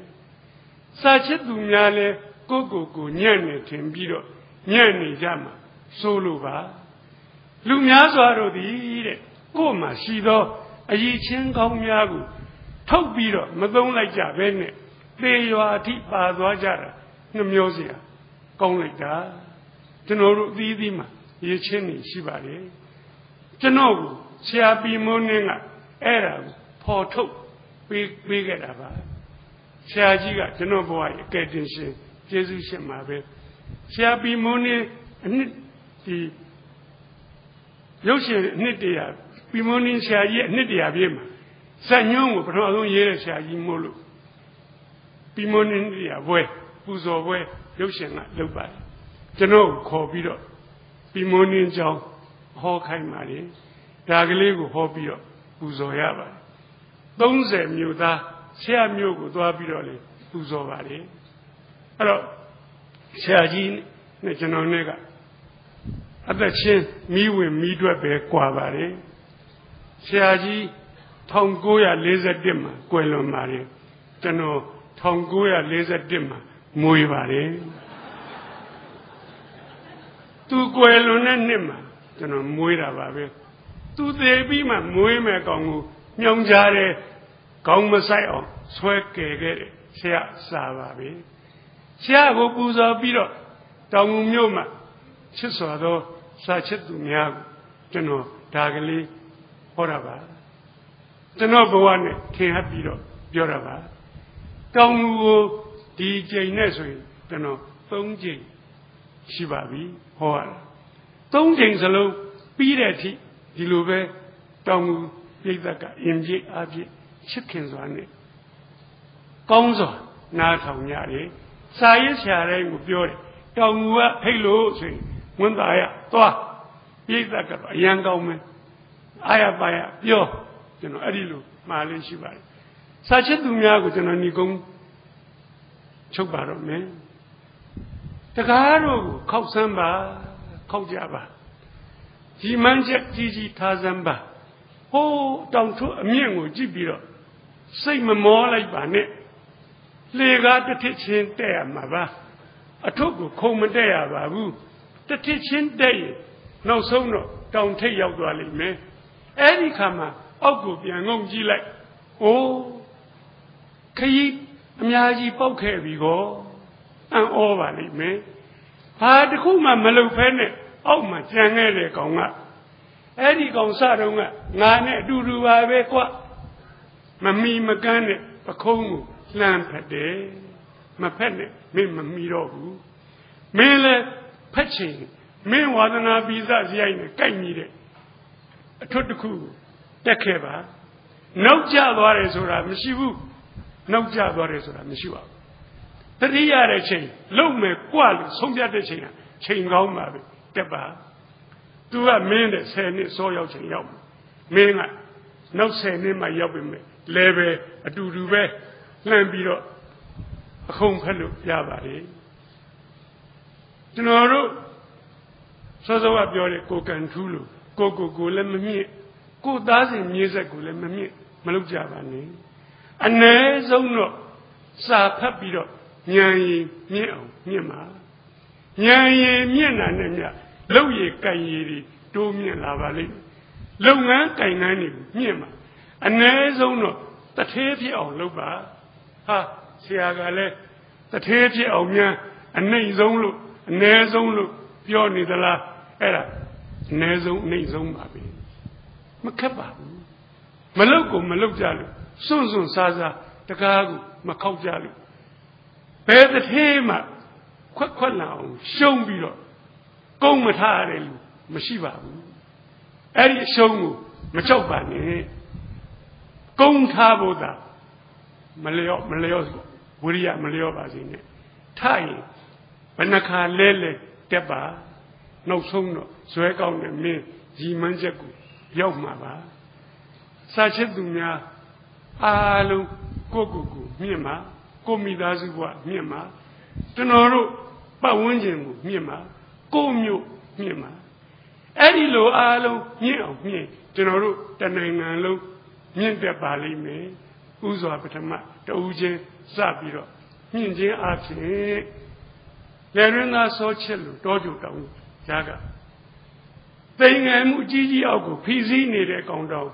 စာချစ်သူများလဲကိုညံ့နေထင်ပြီးတော့ညံ့နေကြမှာဆိုလိုပါလူများစွာတို့သည်တဲ့ကိုယ်မှာရှိသောအည်ချင်းကောင်းများကိုထုတ်ပြီးတော့မသုံးလိုက်ကြဘဲနဲ့သေရွာအထိပါသွားကြတာနှမျောစရာကောင်းလိုက်တာကျွန်တော်တို့အသီးသီးမှာရည်ချင်းနေရှိပါလေကျွန်တော်ကိုဆရာပီမုန်းနှင်းကအဲ့ဒါကိုဖော်ထုတ်ပေးခဲ့တာပါဆရာကြီးကကျွန်တော်ဘဝရဲ့အကယ်တင်ရှင်ကျေးဇူးရှင်ပါပဲဆရာပီမုန်းနှင်းအနှစ်ဒီရုပ်ရှင်အနှစ်တရာပီမုန်းနှင်းဆရာကြီးအနှစ်တရာပြည့်မှာဇက်ညွန့်ကိုပထမဆုံးရေးတဲ့ဆရာကြီးမို့လို့ပီမုန်းနှင်းတရားဘွဲပူဇော်ဘွဲရုပ်ရှင်ကလုပ်ပါတယ်ကျွန်တော်ခေါ်ပြီးတော့ပီမုန်းနှင်းကြောင်းဟောခိုင်းပါလေဒါကလေးကိုဟောပြီးတော့ပူဇော်ရပါတယ်30မြို့သားဆရာမြို့ကိုသွားပြီးတော့လေပူဇော်ပါလေအဲ့တော့ဆရာကြီးနဲ့ကျွန်တော်နဲ့ကအသက်ချင်းမိဝင်မိတွက်ပဲကြွာပါလေဆရာကြီး1941မှာကွယ်လွန်ပါတယ်ကျွန်တော်1941မှာမွေးပါတယ်သူကွယ်လွန်တဲ့နှစ်မှာကျွန်တော်မွေးတာပါပဲသူသေပြီးမှမွေးမဲ့ကောင်ကိုညောင်ကြတဲ့ကောင်းမဆိုင်အောင်ဆွဲကယ်ခဲ့တယ်ဆရာစာပါပဲဆရာကိုပူဇော်ပြီးတော့တောင်ငူမြို့မှာချစ်စွာသောစာချစ်သူများကိုကျွန်တော်ဒါကလေးဟောတာပါကျွန်တော်ဘဝနဲ့ထင်ဟပ်ပြီးတော့ပြောတာပါတောင်ငူကိုဒီချိန်နဲ့ဆိုရင်ကျွန်တော်3ချိန်ရှိပါပြီဟောရတာ3ချိန်စလုံးပြီးတဲ့အထိဒီလိုပဲတောင်ငူပြိဿကအင်ကြီးအဖြစ်ချစ်ခင်စွာနဲ့ကောင်းစွာနားထောင်ကြတယ်စာရေးဆရာတိုင်းကိုပြောတယ်တောင်ငူကဟိတ်လို့ဆိုရင်ဝန်သားရသွားပြိဿကတော့အရန်ကောင်းမယ်အာရပါရပြောကျွန်တော်အဲ့ဒီလိုမှားလေးရှိပါတယ်စာချစ်သူများကိုကျွန်တော်ညီကုန်းချုပ်ပါတော့မယ်တကားတို့ကိုခောက်ဆန်းပါခောက်ကြပါဒီမှန်းချက်ကြီးထားစမ်းပါဟိုးတောင်ထွတ်အမြင့်ကိုကြည့်ပြီးတော့စိတ်မမောလိုက်ပါနဲ့လေကားတစ်ထစ်ချင်းတက်ရမှာပါအထုပ်ကိုခုံမတက်ရပါဘူးတစ်ထစ်ချင်းတက်ရင်နောက်ဆုံးတော့တောင်ထိပ်ရောက်သွားလိမ့်မယ်အဲ့ဒီခါမှာအောက်ကိုပြန်ငုံကြည့်လိုက်အိုးခရီးအများကြီးပောက်ခဲ့ပြီကောအံ့ဩပါလိမ့်မယ်ဘာတခုမှမလုပ်ဖဲနဲ့အောက်မှာကြံခဲ့တဲ့ကောင်ကအဲ့ဒီကောင်စတော့ကငါနဲ့အတူတူပါပဲကွမမီမကန်းနဲ့ပခုံးကိုလှမ်းဖက်တယ်မဖက်နဲ့မင်းမမီတော့ဘူးမင်းလည်းဖက်ချင်မင်းဝါသနာပိစစရိုက်နဲ့ကြိုက်မိတဲ့အထွတ်တစ်ခုတက်ခဲ့ပါနောက်ကျသွားတယ်ဆိုတာမရှိဘူးနောက်ကျသွားတယ်ဆိုတာမရှိပါဘူးတတိယတဲ့ချိန်လုံမဲ့ကြွလို့ဆုံးဖြတ်တဲ့ချိန်ကချိန်ကောင်းပါပဲတက်ပါသူကမင်းတဲ့10နှစ်စောရောက်ချိန်ရောက်မင်းကနောက်10နှစ်မှရောက်ပြီမဲ့လဲပဲအတူတူပဲလှမ်းပြီးတော့အခုံဖက်လို့ရပါလေကျွန်တော်တို့စောစောကပြောတဲ့ကိုကန်ထူးလို့ကိုလည်းမမြင့်ကိုသားစဉ်မြေဆက်ကိုလည်းမမြင့်မလုပ်ကြပါနဲ့အ ਨੇ ဆုံးတော့စာဖတ်ပြီးတော့ဉာဏ်ရည်မြင့်အောင်မြင့်ပါဉာဏ်ရည်မြင့်တာနဲ့မြတ်လုပ်ရည်ကံရည်တွေတိုးမြင့်လာပါလိမ့်လုပ်ငန်းကံငန်းတွေကိုမြင့်ပါအ ਨੇ ဆုံးတော့တထေးဖြစ်အောင်လုပ်ပါဟာဆရာကလည်းတထေးဖြစ်အောင်များအနှိမ့်ဆုံးလို့အ ਨੇ ဆုံးလို့ပြောနေသလားအဲ့ဒါအ ਨੇ ဆုံးအနှိမ့်ဆုံးပါပဲမခက်ပါဘူးမလုပ်ကိုမလုပ်ကြလို့စွန့်စားတကားကိုမခောက်ကြလို့ဘယ်တစ်ထေးမှခွက်လာအောင်ရှုံးပြီးတော့ကုန်းမထားရတဲ့လူမရှိပါဘူးအဲ့ဒီအရှုံးကိုမကြောက်ပါနဲ့ကုန်းထားဖို့သာမလျော့ဝိရိယမလျော့ပါစေနဲ့ထားရင်ဘယ်နှခါလဲတက်ပါနောက်ဆုံးတော့ဇွဲကောင်းတဲ့မင်းရီမန်းချက်ကိုရောက်မှာပါစာချစ်သူများအားလုံးကိုမြင့်မှာကိုမိသားစုဘဝမြင့်မှာကျွန်တော်တို့ပတ်ဝန်းကျင်ကိုမြင့်မှာကိုမျိုးမြင့်မှာ အဲ့ဒီလိုအားလုံးမြင့်အောင်မြင့်ကျွန်တော်တို့တနိုင်ငံလုံးမြင့်တက်ပါလိမ့်မယ်ဥစွာပထမတူချင်းစပြီးတော့မြင့်ခြင်းအဖြစ်လေရင်းသားစောချစ်လို့တောကြတောင်းဂျာကသိငယ်မှုကြီးကြီးအောက်ကိုဖိစီးနေတဲ့ကောင်တောင်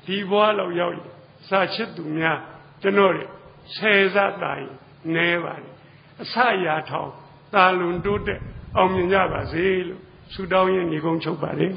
ဒီဘွားလောက်ရောက်ရင်စာချစ်သူများကျွန်တော်တွေဆယ်စတာရင်နဲပါတယ်အစရာထောင်တာလွန်တိုးတက်အောင်မြင်ကြပါစေလို့ဆုတောင်းရင်းညီကုန်းချုပ်ပါတယ်